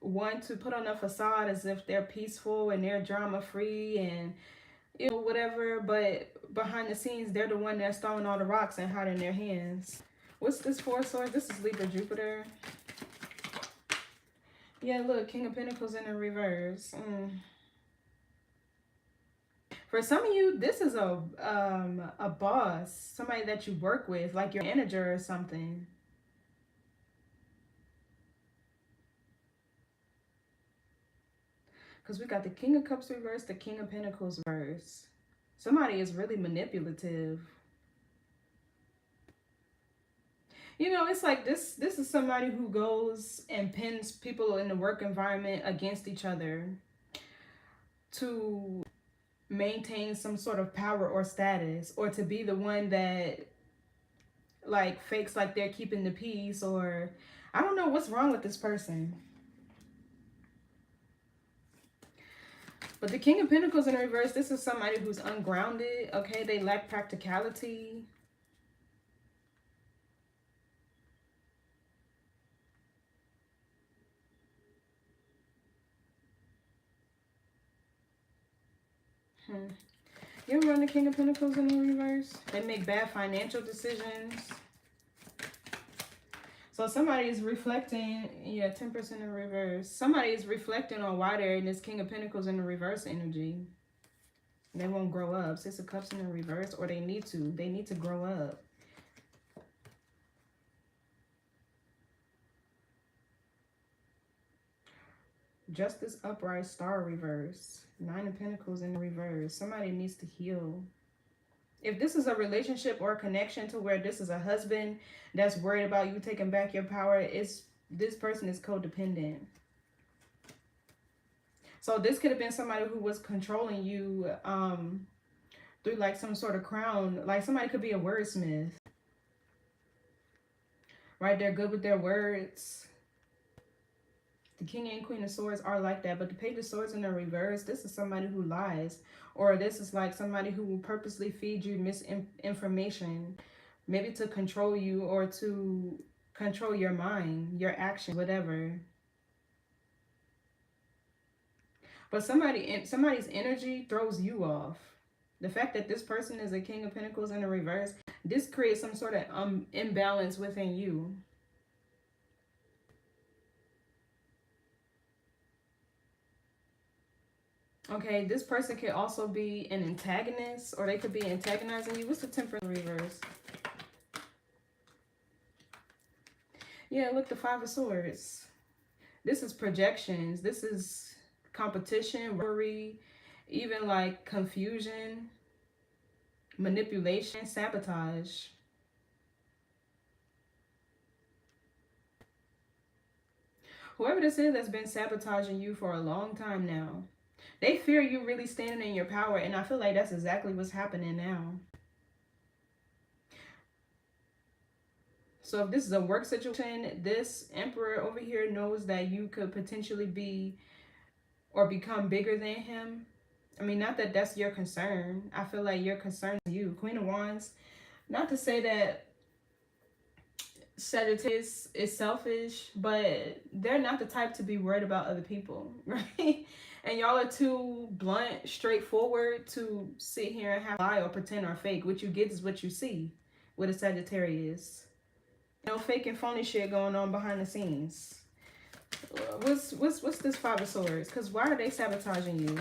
one to put on a facade as if they're peaceful and they're drama free and you know whatever, but behind the scenes they're the one that's throwing all the rocks and hiding their hands. What's this Four of Swords? This is Libra, Jupiter. Yeah, look, King of Pentacles in the reverse. For some of you, this is a boss, somebody that you work with, like your manager or something. Because we got the King of Cups reverse, the King of Pentacles reverse. Somebody is really manipulative. You know, it's like this is somebody who goes and pins people in the work environment against each other to maintain some sort of power or status, or to be the one that like fakes like they're keeping the peace, or I don't know what's wrong with this person. But the King of Pentacles in reverse, this is somebody who's ungrounded, okay? They lack practicality. You ever run the King of Pentacles in the reverse? They make bad financial decisions. So somebody is reflecting, yeah, 10% in reverse. Somebody is reflecting on why they're in this King of Pentacles in the reverse energy. They won't grow up. Six of Cups in the reverse, or they need to. They need to grow up. Justice upright, Star reverse. Nine of Pentacles in the reverse. Somebody needs to heal. If this is a relationship or a connection to where this is a husband that's worried about you taking back your power, this person is codependent. So this could have been somebody who was controlling you through like some sort of crown. Like somebody could be a wordsmith. Right? They're good with their words. The King and Queen of Swords are like that. But the Page of Swords in the reverse, this is somebody who lies. Or this is like somebody who will purposely feed you misinformation. Maybe to control you or to control your mind, your action, whatever. But somebody's energy throws you off. The fact that this person is a King of Pentacles in the reverse, this creates some sort of imbalance within you. Okay, this person could also be an antagonist, or they could be antagonizing you. What's the Temperance reverse? Yeah, look, the Five of Swords. This is projections. This is competition, worry, even like confusion, manipulation, sabotage. Whoever this is that's been sabotaging you for a long time now, they fear you really standing in your power, and I feel like that's exactly what's happening now. So if this is a work situation, this Emperor over here knows that you could potentially be or become bigger than him. I mean, not that that's your concern. I feel like your concern is you. Queen of Wands, not to say that Sagittarius is selfish, but they're not the type to be worried about other people, right? And y'all are too blunt, straightforward to sit here and have lie or pretend or fake. What you get is what you see with a Sagittarius. No fake and phony shit going on behind the scenes. What's this Five of Swords? Because why are they sabotaging you?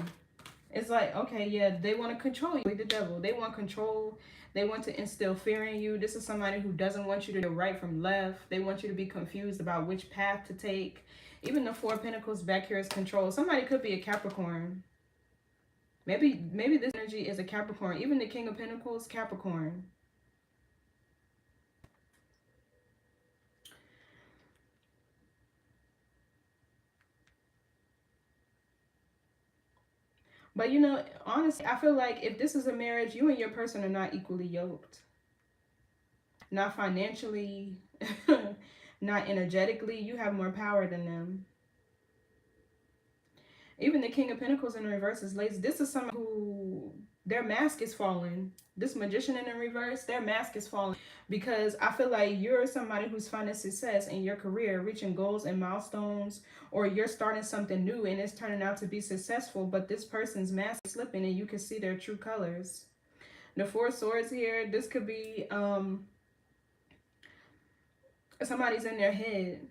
It's like, okay, yeah, they want to control you, like the devil. They want control. They want to instill fear in you. This is somebody who doesn't want you to do right from left. They want you to be confused about which path to take. Even the Four of Pentacles back here is control. Somebody could be a Capricorn. Maybe this energy is a Capricorn. Even the King of Pentacles, Capricorn. But you know, honestly, I feel like if this is a marriage, you and your person are not equally yoked. Not financially, not energetically. You have more power than them. Even the King of Pentacles in reverse is lazy. This is someone who, their mask is falling. This Magician in the reverse, their mask is falling. Because I feel like you're somebody who's finding success in your career, reaching goals and milestones, or you're starting something new and it's turning out to be successful, but this person's mask is slipping and you can see their true colors. The Four of Swords here, this could be somebody's in their head.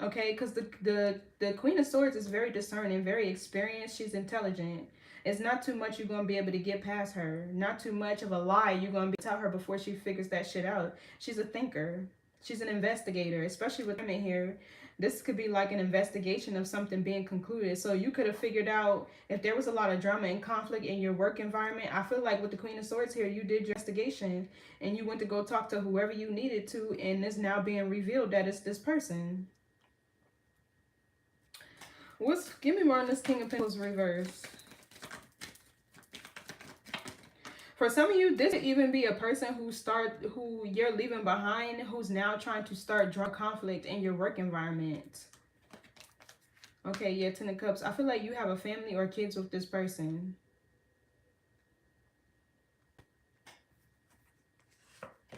Okay, because the Queen of Swords is very discerning, very experienced. She's intelligent. It's not too much you're going to be able to get past her. Not too much of a lie you're going to tell her before she figures that shit out. She's a thinker. She's an investigator, especially with women here. This could be like an investigation of something being concluded. So you could have figured out if there was a lot of drama and conflict in your work environment. I feel like with the Queen of Swords here, you did your investigation and you went to go talk to whoever you needed to, and it's now being revealed that it's this person. Give me more on this King of Pentacles reverse. For some of you, this could even be a person who you're leaving behind, who's now trying to start drama conflict in your work environment. Okay, yeah, Ten of Cups. I feel like you have a family or kids with this person.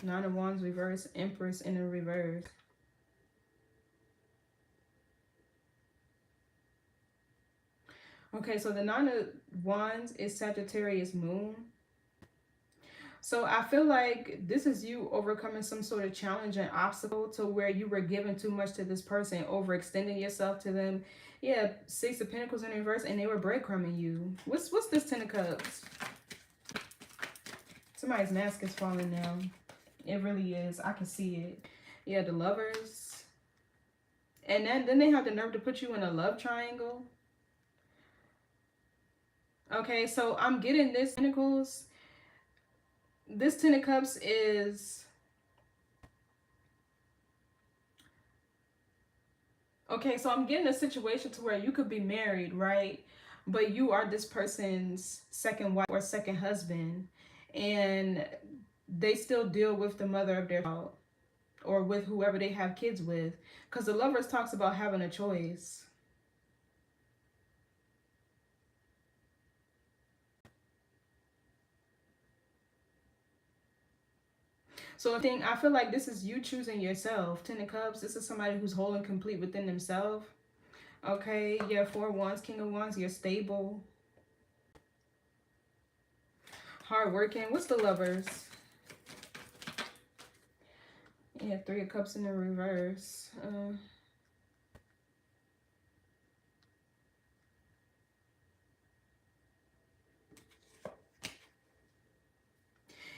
Nine of Wands reverse, Empress in the reverse. Okay, so the Nine of Wands is Sagittarius moon. So I feel like this is you overcoming some sort of challenge and obstacle to where you were giving too much to this person, overextending yourself to them. Yeah, Six of Pentacles in reverse, and they were breadcrumbing you. What's this Ten of Cups? Somebody's mask is falling now. It really is. I can see it. Yeah, the Lovers. And then they have the nerve to put you in a love triangle. Okay, so I'm getting this Pentacles. This Ten of Cups is... Okay, so I'm getting a situation to where you could be married, right? But you are this person's second wife or second husband. And they still deal with the mother of their child. Or with whoever they have kids with. Because the Lovers talks about having a choice. So I feel like this is you choosing yourself. 10 of Cups, this is somebody who's whole and complete within themselves. Okay, yeah, 4 of Wands, King of Wands, you're stable. Hardworking. What's the Lovers? Yeah, 3 of Cups in the reverse.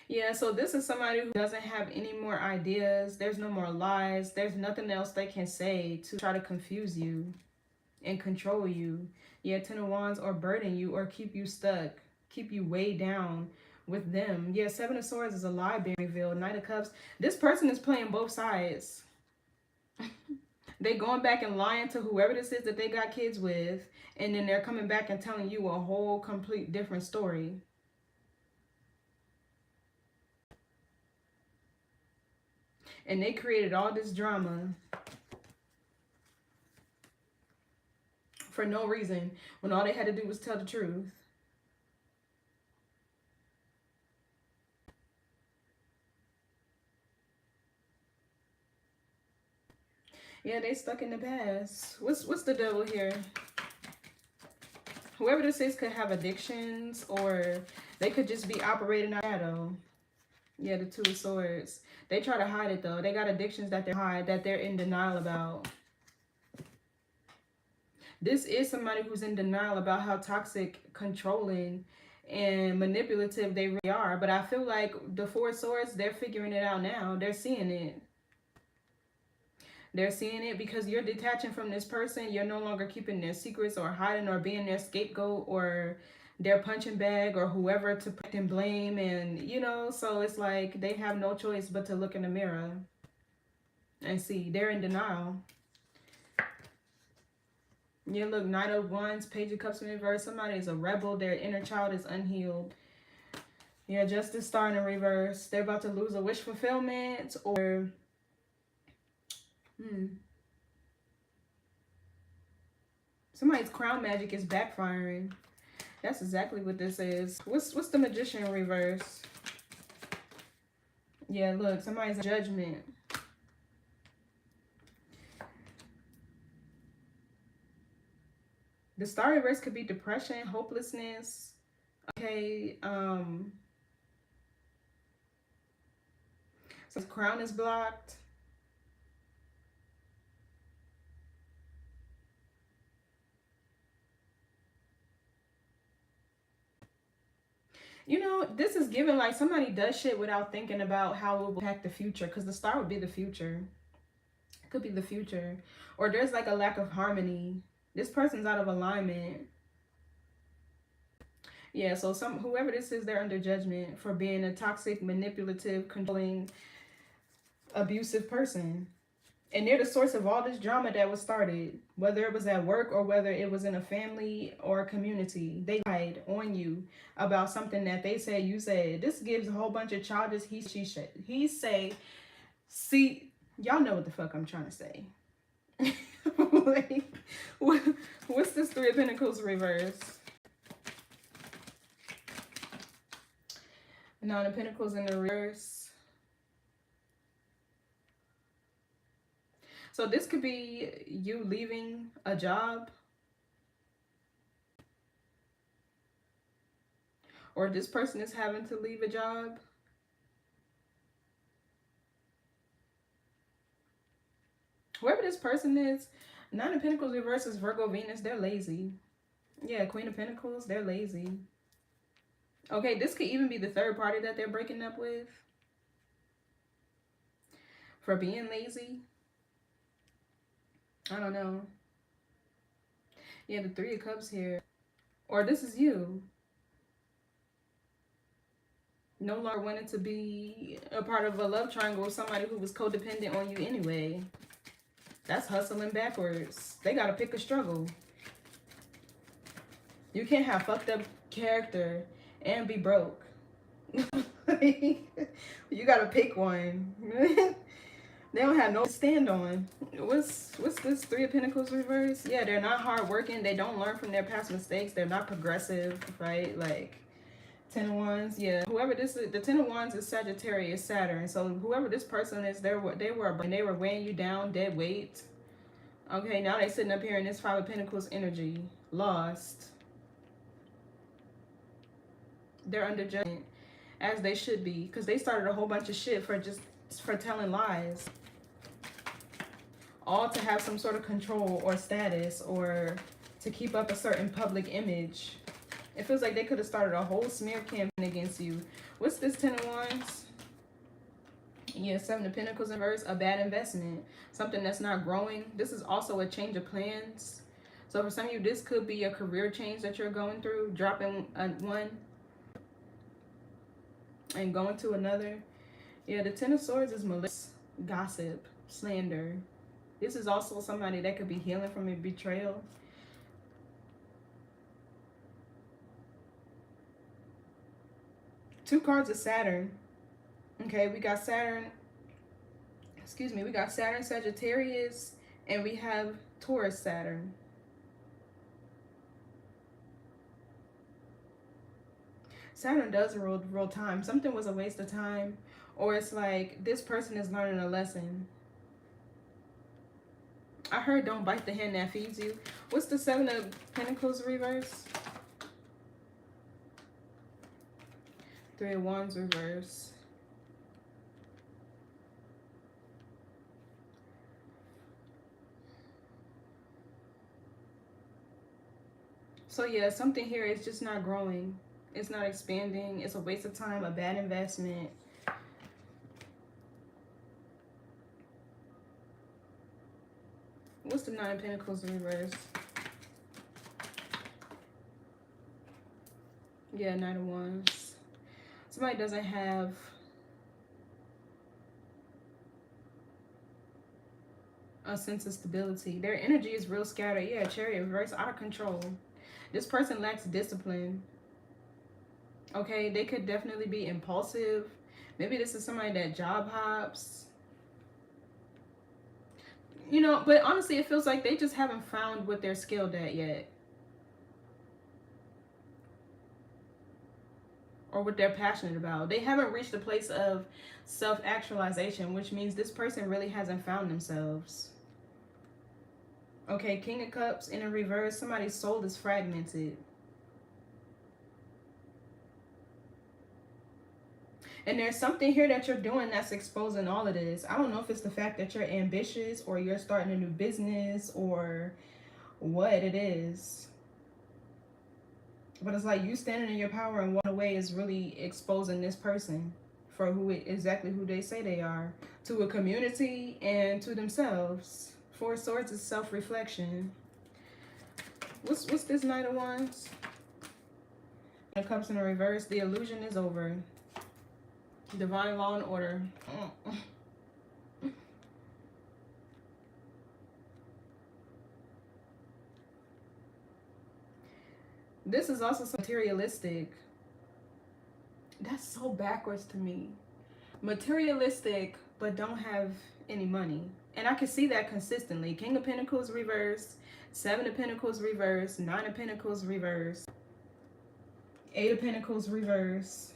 Yeah, so this is somebody who doesn't have any more ideas. There's no more lies. There's nothing else they can say to try to confuse you and control you. Yeah, 10 of Wands, or burden you or keep you stuck, keep you way down with them. Yeah, 7 of Swords is a lie being revealed. 9 of Cups, this person is playing both sides. They going back and lying to whoever this is that they got kids with, and then they're coming back and telling you a whole complete different story. And they created all this drama for no reason, when all they had to do was tell the truth. Yeah, they stuck in the past. What's the devil here? Whoever this is could have addictions, or they could just be operating out of shadow. Yeah, the 2 of Swords. They try to hide it though. They got addictions that they hide, that they're in denial about. This is somebody who's in denial about how toxic, controlling, and manipulative they really are. But I feel like the 4 of Swords, they're figuring it out now. They're seeing it. They're seeing it because you're detaching from this person. You're no longer keeping their secrets or hiding or being their scapegoat or their punching bag or whoever to put and blame. And, you know, so it's like they have no choice but to look in the mirror and see. They're in denial. Yeah, look, 9 of Wands, Page of Cups in reverse. Somebody is a rebel. Their inner child is unhealed. Yeah, Justice, Star in the reverse. They're about to lose a wish fulfillment, or... somebody's crown magic is backfiring. That's exactly what this is. What's the Magician in reverse? Yeah, look, somebody's judgment. The Star reverse could be depression, hopelessness. Okay, so his crown is blocked. You know, this is given like somebody does shit without thinking about how it will impact the future, because the Star would be the future. It could be the future. Or there's like a lack of harmony. This person's out of alignment. Yeah, so whoever this is, they're under judgment for being a toxic, manipulative, controlling, abusive person. And they're the source of all this drama that was started, whether it was at work or whether it was in a family or a community. They lied on you about something that they said you said. This gives a whole bunch of childish he say. See, y'all know what the fuck I'm trying to say. Like, what's this 3 of Pentacles reverse? 9 of Pentacles in the reverse. So this could be you leaving a job, or this person is having to leave a job. Whoever this person is, 9 of Pentacles reverse is Virgo, Venus. They're lazy. Yeah, Queen of Pentacles, they're lazy. Okay, this could even be the third party that they're breaking up with for being lazy. I don't know. Yeah, the 3 of Cups here. Or this is you. No longer wanting to be a part of a love triangle with somebody who was codependent on you anyway. That's hustling backwards. They gotta pick a struggle. You can't have fucked up character and be broke. You gotta pick one. They don't have no stand on. What's this 3 of Pentacles reverse? Yeah, they're not hardworking. They don't learn from their past mistakes. They're not progressive, right? Like, Ten of Wands, yeah. Whoever this is, the Ten of Wands is Sagittarius, Saturn. So whoever this person is, they were weighing you down, dead weight. Okay, now they sitting up here in this Five of Pentacles energy, lost. They're under judgment, as they should be, because they started a whole bunch of shit for telling lies, all to have some sort of control or status or to keep up a certain public image. It feels like they could have started a whole smear campaign against you. What's this Ten of Wands? Yeah, Seven of Pentacles in reverse, a bad investment, something that's not growing. This is also a change of plans. So for some of you, this could be a career change that you're going through, dropping one and going to another. Yeah, the Ten of Swords is malicious, gossip, slander. This is also somebody that could be healing from a betrayal. Two cards of Saturn. Okay, we got Saturn, we got Saturn, Sagittarius, and we have Taurus, Saturn. Saturn does rule time. Something was a waste of time, or it's like this person is learning a lesson. I heard don't bite the hand that feeds you. What's the Seven of Pentacles reverse? Three of Wands reverse. So yeah, something here is just not growing. It's not expanding. It's a waste of time, a bad investment. What's the Nine of Pentacles in reverse? Yeah, Nine of Wands. Somebody doesn't have a sense of stability. Their energy is real scattered. Yeah, Chariot reverse, out of control. This person lacks discipline. Okay, they could definitely be impulsive. Maybe this is somebody that job hops. You know, but honestly, it feels like they just haven't found what they're skilled at yet. Or what they're passionate about. They haven't reached a place of self-actualization, which means this person really hasn't found themselves. Okay, King of Cups in a reverse. Somebody's soul is fragmented. And there's something here that you're doing that's exposing all of this. I don't know if it's the fact that you're ambitious or you're starting a new business or what it is. But it's like you standing in your power in one way is really exposing this person for exactly who they say they are. To a community and to themselves. Four of Swords is self-reflection. What's this Knight of Wands? When it comes in the reverse, the illusion is over. Divine law and order. This is also materialistic. That's so backwards to me. Materialistic, but don't have any money. And I can see that consistently. King of Pentacles reverse, Seven of Pentacles reverse, Nine of Pentacles reverse, Eight of Pentacles reverse,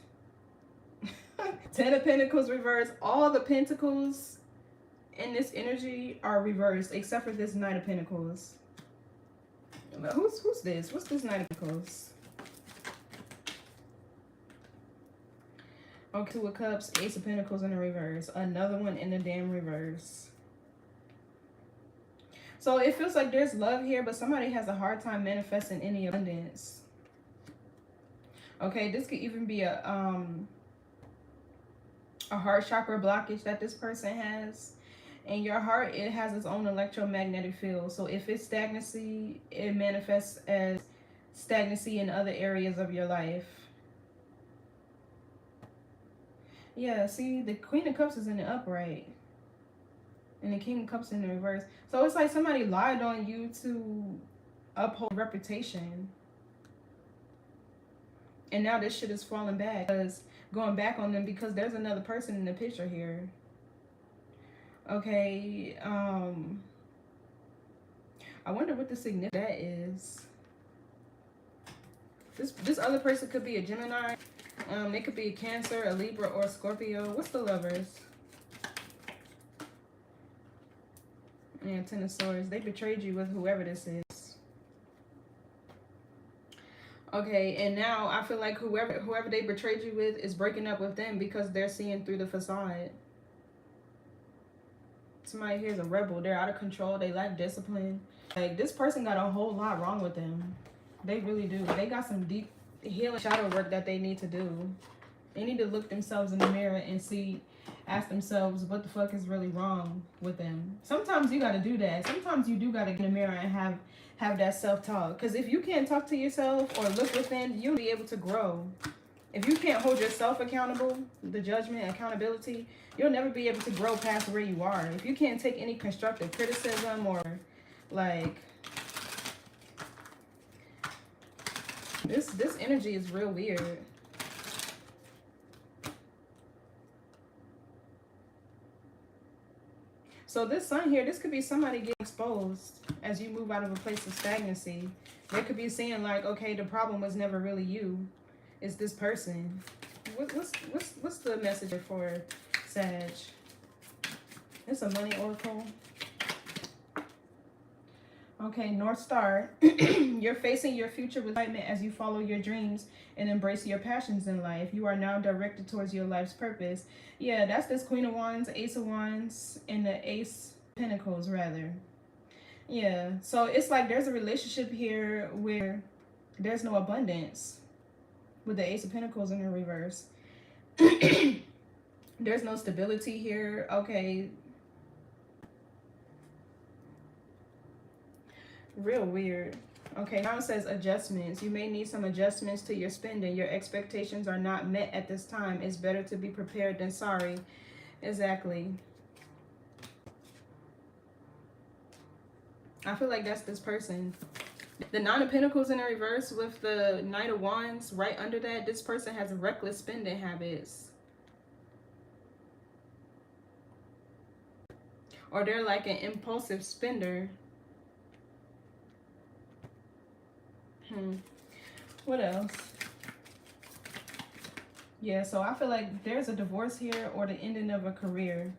Ten of Pentacles reverse. All the pentacles in this energy are reversed except for this Knight of Pentacles. But who's this? What's this Knight of Pentacles? Okay, Two of Cups, Ace of Pentacles in the reverse. Another one in the damn reverse. So it feels like there's love here, but somebody has a hard time manifesting any abundance. Okay, this could even be a heart chakra blockage that this person has. And your heart, it has its own electromagnetic field. So if it's stagnancy, it manifests as stagnancy in other areas of your life. Yeah, see, the Queen of Cups is in the upright. And the King of Cups in the reverse. So it's like somebody lied on you to uphold reputation. And now this shit is falling back. Going back on them because there's another person in the picture here. Okay, I wonder what the significance of that is. This other person could be a Gemini. It could be a Cancer, a Libra, or a Scorpio. What's the Lovers? Yeah, Ten of Swords. They betrayed you with whoever this is. Okay, and now I feel like whoever they betrayed you with is breaking up with them because they're seeing through the facade. Somebody here is a rebel. They're out of control. They lack discipline. Like, this person got a whole lot wrong with them. They really do. They got some deep healing shadow work that they need to do. They need to look themselves in the mirror and ask themselves what the fuck is really wrong with them. Sometimes you got to do that. Sometimes you do got to get in the mirror and have that self-talk. Because if you can't talk to yourself or look within, you'll be able to grow. If you can't hold yourself accountable, the judgment, accountability, you'll never be able to grow past where you are. If you can't take any constructive criticism or like, this energy is real weird. So this sun here, this could be somebody getting exposed as you move out of a place of stagnancy. They could be saying like, okay, the problem was never really you. It's this person. What's the message for Sag? It's a money oracle. Okay, North Star. You're facing your future with excitement as you follow your dreams and embrace your passions in life. You are now directed towards your life's purpose. Yeah, that's this Queen of Wands, Ace of Wands, and the Ace of Pentacles, rather. Yeah, so it's like there's a relationship here where there's no abundance with the Ace of Pentacles in the reverse. There's no stability here. Okay. Real weird. Okay, now it says adjustments. You may need some adjustments to your spending. Your expectations are not met at this time. It's better to be prepared than sorry. Exactly. I feel like that's this person. The Nine of Pentacles in the reverse with the Knight of Wands right under that. This person has reckless spending habits. Or they're like an impulsive spender. What else? Yeah, so I feel like there's a divorce here or the ending of a career.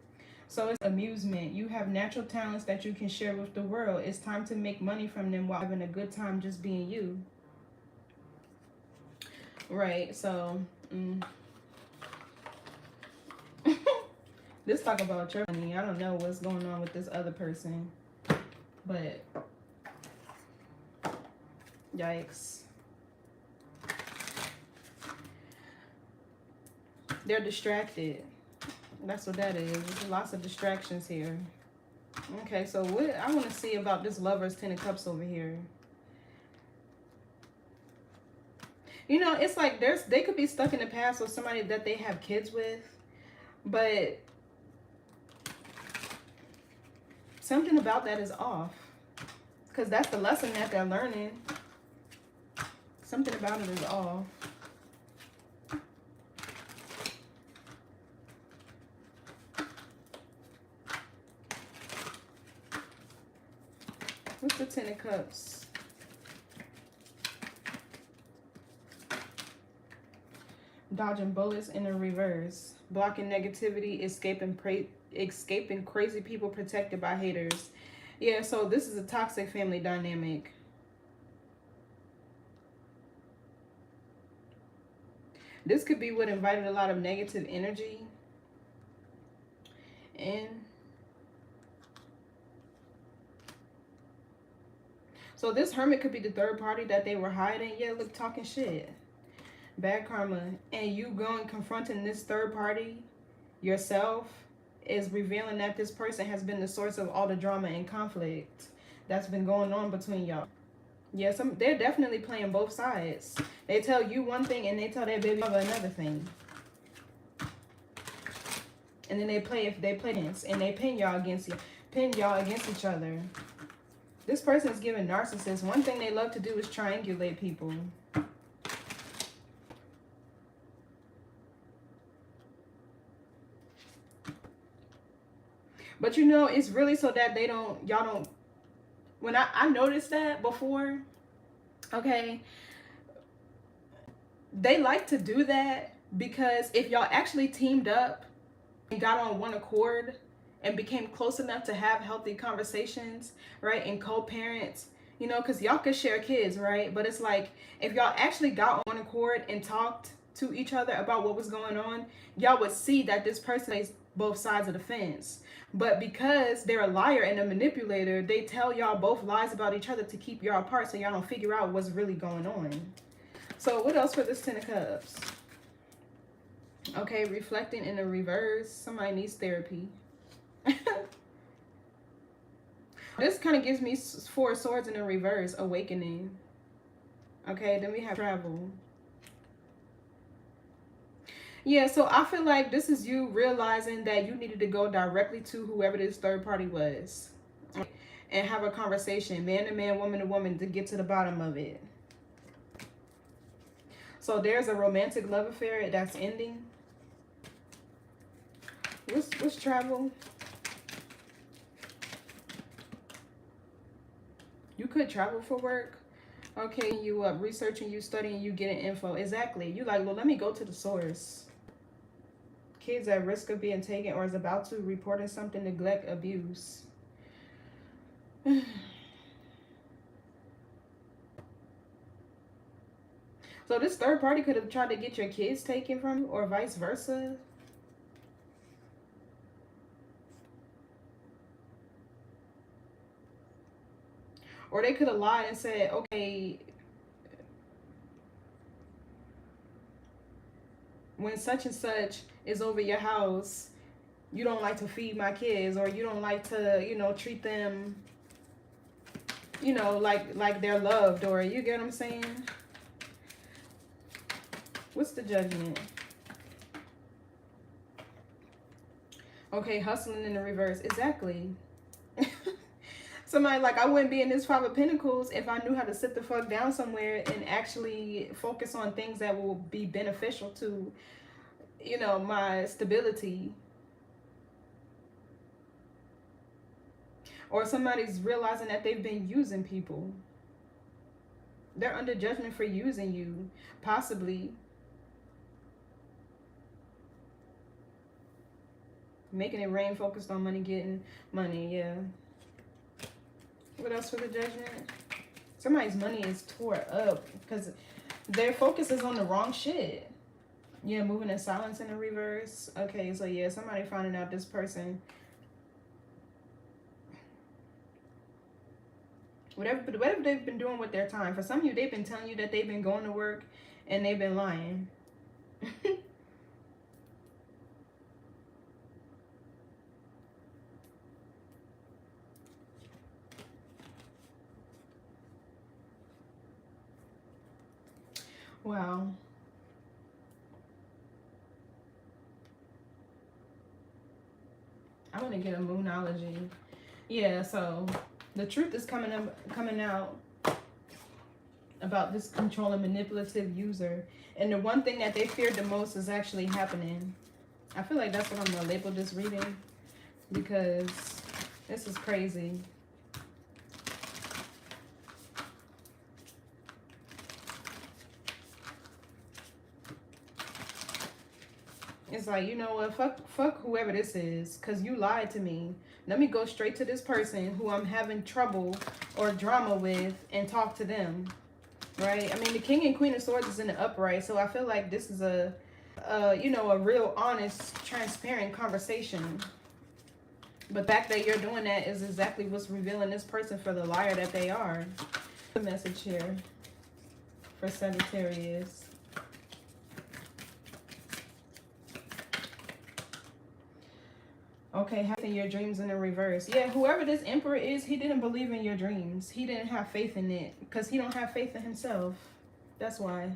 So it's amusement. You have natural talents that you can share with the world. It's time to make money from them while having a good time just being you. Right, so this talk about your money. I don't know what's going on with this other person, but yikes. They're distracted. That's what that is. There's lots of distractions here. Okay, so what I want to see about this Lover's Ten of Cups over here. You know, it's like they could be stuck in the past with somebody that they have kids with, but something about that is off. Because that's the lesson that they're learning. Something about it is off. What's the Ten of Cups? Dodging bullets in the reverse. Blocking negativity, escaping crazy people, protected by haters. Yeah, so this is a toxic family dynamic. This could be what invited a lot of negative energy. And so this Hermit could be the third party that they were hiding. Yeah, look, talking shit. Bad karma. And you going confronting this third party yourself is revealing that this person has been the source of all the drama and conflict that's been going on between y'all. Yeah, they're definitely playing both sides. They tell you one thing and they tell their baby mother another thing. And then they play this and they pin y'all against each other. This person is giving narcissists. One thing they love to do is triangulate people. But you know, it's really so that y'all don't, when I noticed that before, okay, They like to do that because if y'all actually teamed up and got on one accord and became close enough to have healthy conversations, right, and co-parents, you know, because y'all could share kids, right? But it's like, if y'all actually got on one accord and talked to each other about what was going on, y'all would see that this person is both sides of the fence. But because they're a liar and a manipulator, they tell y'all both lies about each other to keep y'all apart so y'all don't figure out what's really going on. So what else for this Ten of Cups? Okay, reflecting in the reverse. Somebody needs therapy. This kind of gives me Four of Swords in the reverse, awakening. Okay, then we have travel. Yeah, so I feel like this is you realizing that you needed to go directly to whoever this third party was and have a conversation, man to man, woman to woman, to get to the bottom of it. So there's a romantic love affair that's ending. What's travel? You could travel for work. Okay, you researching, you studying, you getting info. Exactly. You like, well, let me go to the source. Kids at risk of being taken or is about to, reporting something, neglect, abuse. So this third party could have tried to get your kids taken from you or vice versa. Or they could have lied and said, okay, when such and such is over your house, you don't like to feed my kids, or you don't like to, you know, treat them, you know, like they're loved, or you get what I'm saying? What's the Judgment? Okay, hustling in the reverse. Exactly. Somebody like, I wouldn't be in this Five of Pentacles if I knew how to sit the fuck down somewhere and actually focus on things that will be beneficial to, you know, my stability. Or somebody's realizing that they've been using people. They're under judgment for using you, possibly. Making it rain, focused on money, getting money, yeah. What else for the Judgment? Somebody's money is tore up because their focus is on the wrong shit. Yeah, moving in silence in the reverse. Okay, so yeah, somebody finding out this person. Whatever they've been doing with their time. For some of you, they've been telling you that they've been going to work and they've been lying. Wow. I'm gonna get a moonology. Yeah, so the truth is coming out about this controlling, manipulative user, and the one thing that they feared the most is actually happening. I feel like that's what I'm gonna label this reading, because this is crazy. It's like, you know what, fuck whoever this is, because you lied to me. Let me go straight to this person who I'm having trouble or drama with and talk to them, right? I mean, the King and Queen of Swords is in the upright, so I feel like this is a you know, a real honest, transparent conversation. But the fact that you're doing that is exactly what's revealing this person for the liar that they are. The message here for Sagittarius. Okay, having your dreams in the reverse. Yeah, whoever this Emperor is, he didn't believe in your dreams. He didn't have faith in it because he don't have faith in himself. That's why.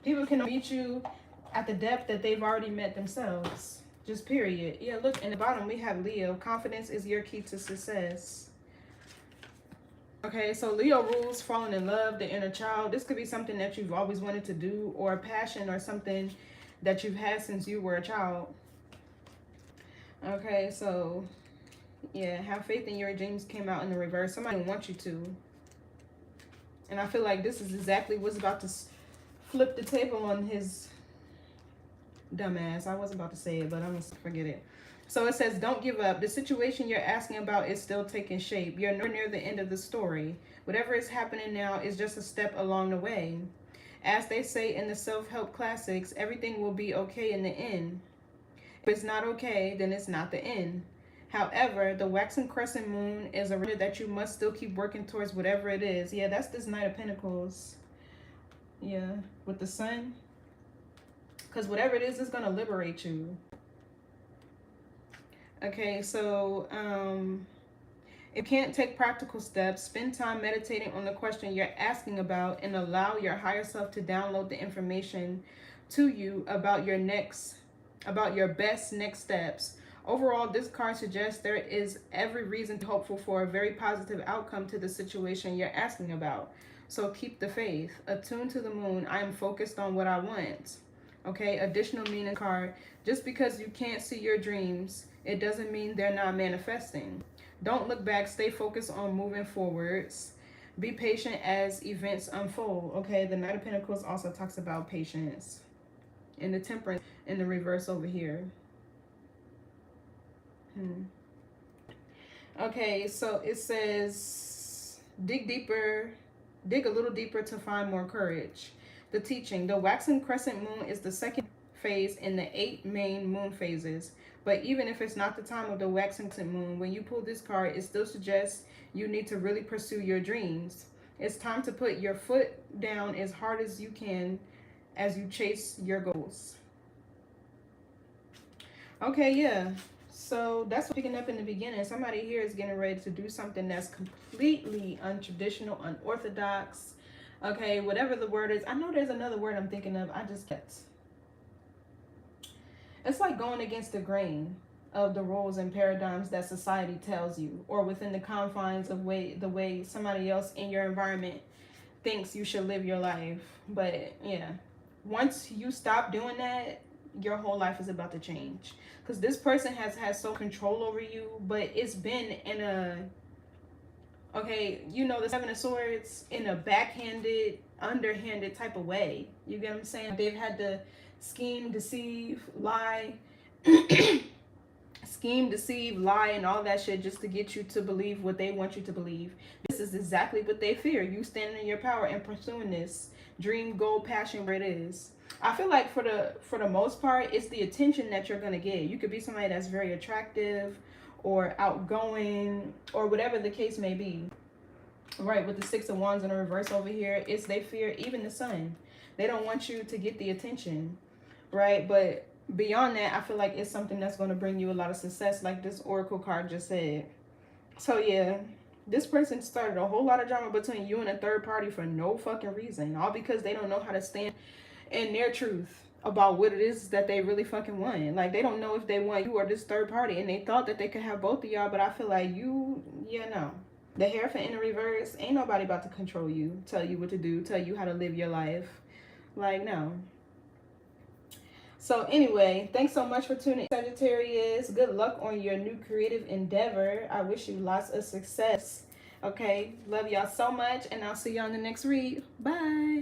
People can meet you at the depth that they've already met themselves. Just period. Yeah, look, in the bottom we have Leo. Confidence is your key to success. Okay, so Leo rules falling in love, the inner child. This could be something that you've always wanted to do, or a passion or something that you've had since you were a child. Okay, so yeah, have faith in your dreams came out in the reverse. Somebody wants you to. And I feel like this is exactly what's about to flip the table on his dumbass. I was about to say it, but I'm gonna forget it. So it says, don't give up. The situation you're asking about is still taking shape. You're nowhere near the end of the story. Whatever is happening now is just a step along the way. As they say in the self-help classics, everything will be okay in the end. If it's not okay, then it's not the end. However, the waxing crescent moon is a reminder that you must still keep working towards whatever it is. Yeah, that's this Knight of Pentacles. Yeah, with the sun. Because whatever it is going to liberate you. Okay, so if you can't take practical steps, spend time meditating on the question you're asking about and allow your higher self to download the information to you about your best next steps. Overall, this card suggests there is every reason to hopeful for a very positive outcome to the situation you're asking about. So keep the faith. Attuned to the moon, I am focused on what I want. Okay, additional meaning card. Just because you can't see your dreams, it doesn't mean they're not manifesting. Don't look back. Stay focused on moving forwards. Be patient as events unfold. Okay, the Knight of Pentacles also talks about patience. And the Temperance in the reverse over here. Okay, so it says, dig a little deeper to find more courage. The teaching, the waxing crescent moon is the second phase in the 8 main moon phases. But even if it's not the time of the waxing crescent moon, when you pull this card, it still suggests you need to really pursue your dreams. It's time to put your foot down as hard as you can as you chase your goals. Okay, yeah. So that's picking up in the beginning. Somebody here is getting ready to do something that's completely untraditional, unorthodox. Okay, whatever the word is. I know there's another word I'm thinking of. I just can't. It's like going against the grain of the rules and paradigms that society tells you, or within the confines of the way somebody else in your environment thinks you should live your life. But yeah, once you stop doing that, your whole life is about to change. Because this person has had so control over you, but it's been in a, okay, you know, the Seven of Swords, in a backhanded, underhanded type of way. You get what I'm saying? They've had to scheme, deceive, lie, scheme, deceive, lie, and all that shit just to get you to believe what they want you to believe. This is exactly what they fear. You standing in your power and pursuing this dream, goal, passion where it is. I feel like for the most part, it's the attention that you're going to get. You could be somebody that's very attractive or outgoing or whatever the case may be. Right, with the Six of Wands in the reverse over here, it's they fear even the sun. They don't want you to get the attention, right? But beyond that, I feel like it's something that's going to bring you a lot of success, like this Oracle card just said. So yeah, this person started a whole lot of drama between you and a third party for no fucking reason. All because they don't know how to stand in their truth about what it is that they really fucking want. Like, they don't know if they want you or this third party, and they thought that they could have both of y'all, but I feel like you, yeah, no. The Hierophant in the reverse, ain't nobody about to control you, tell you what to do, tell you how to live your life. Like, no. So anyway, thanks so much for tuning in, Sagittarius. Good luck on your new creative endeavor. I wish you lots of success. Okay, love y'all so much, and I'll see y'all in the next read. Bye.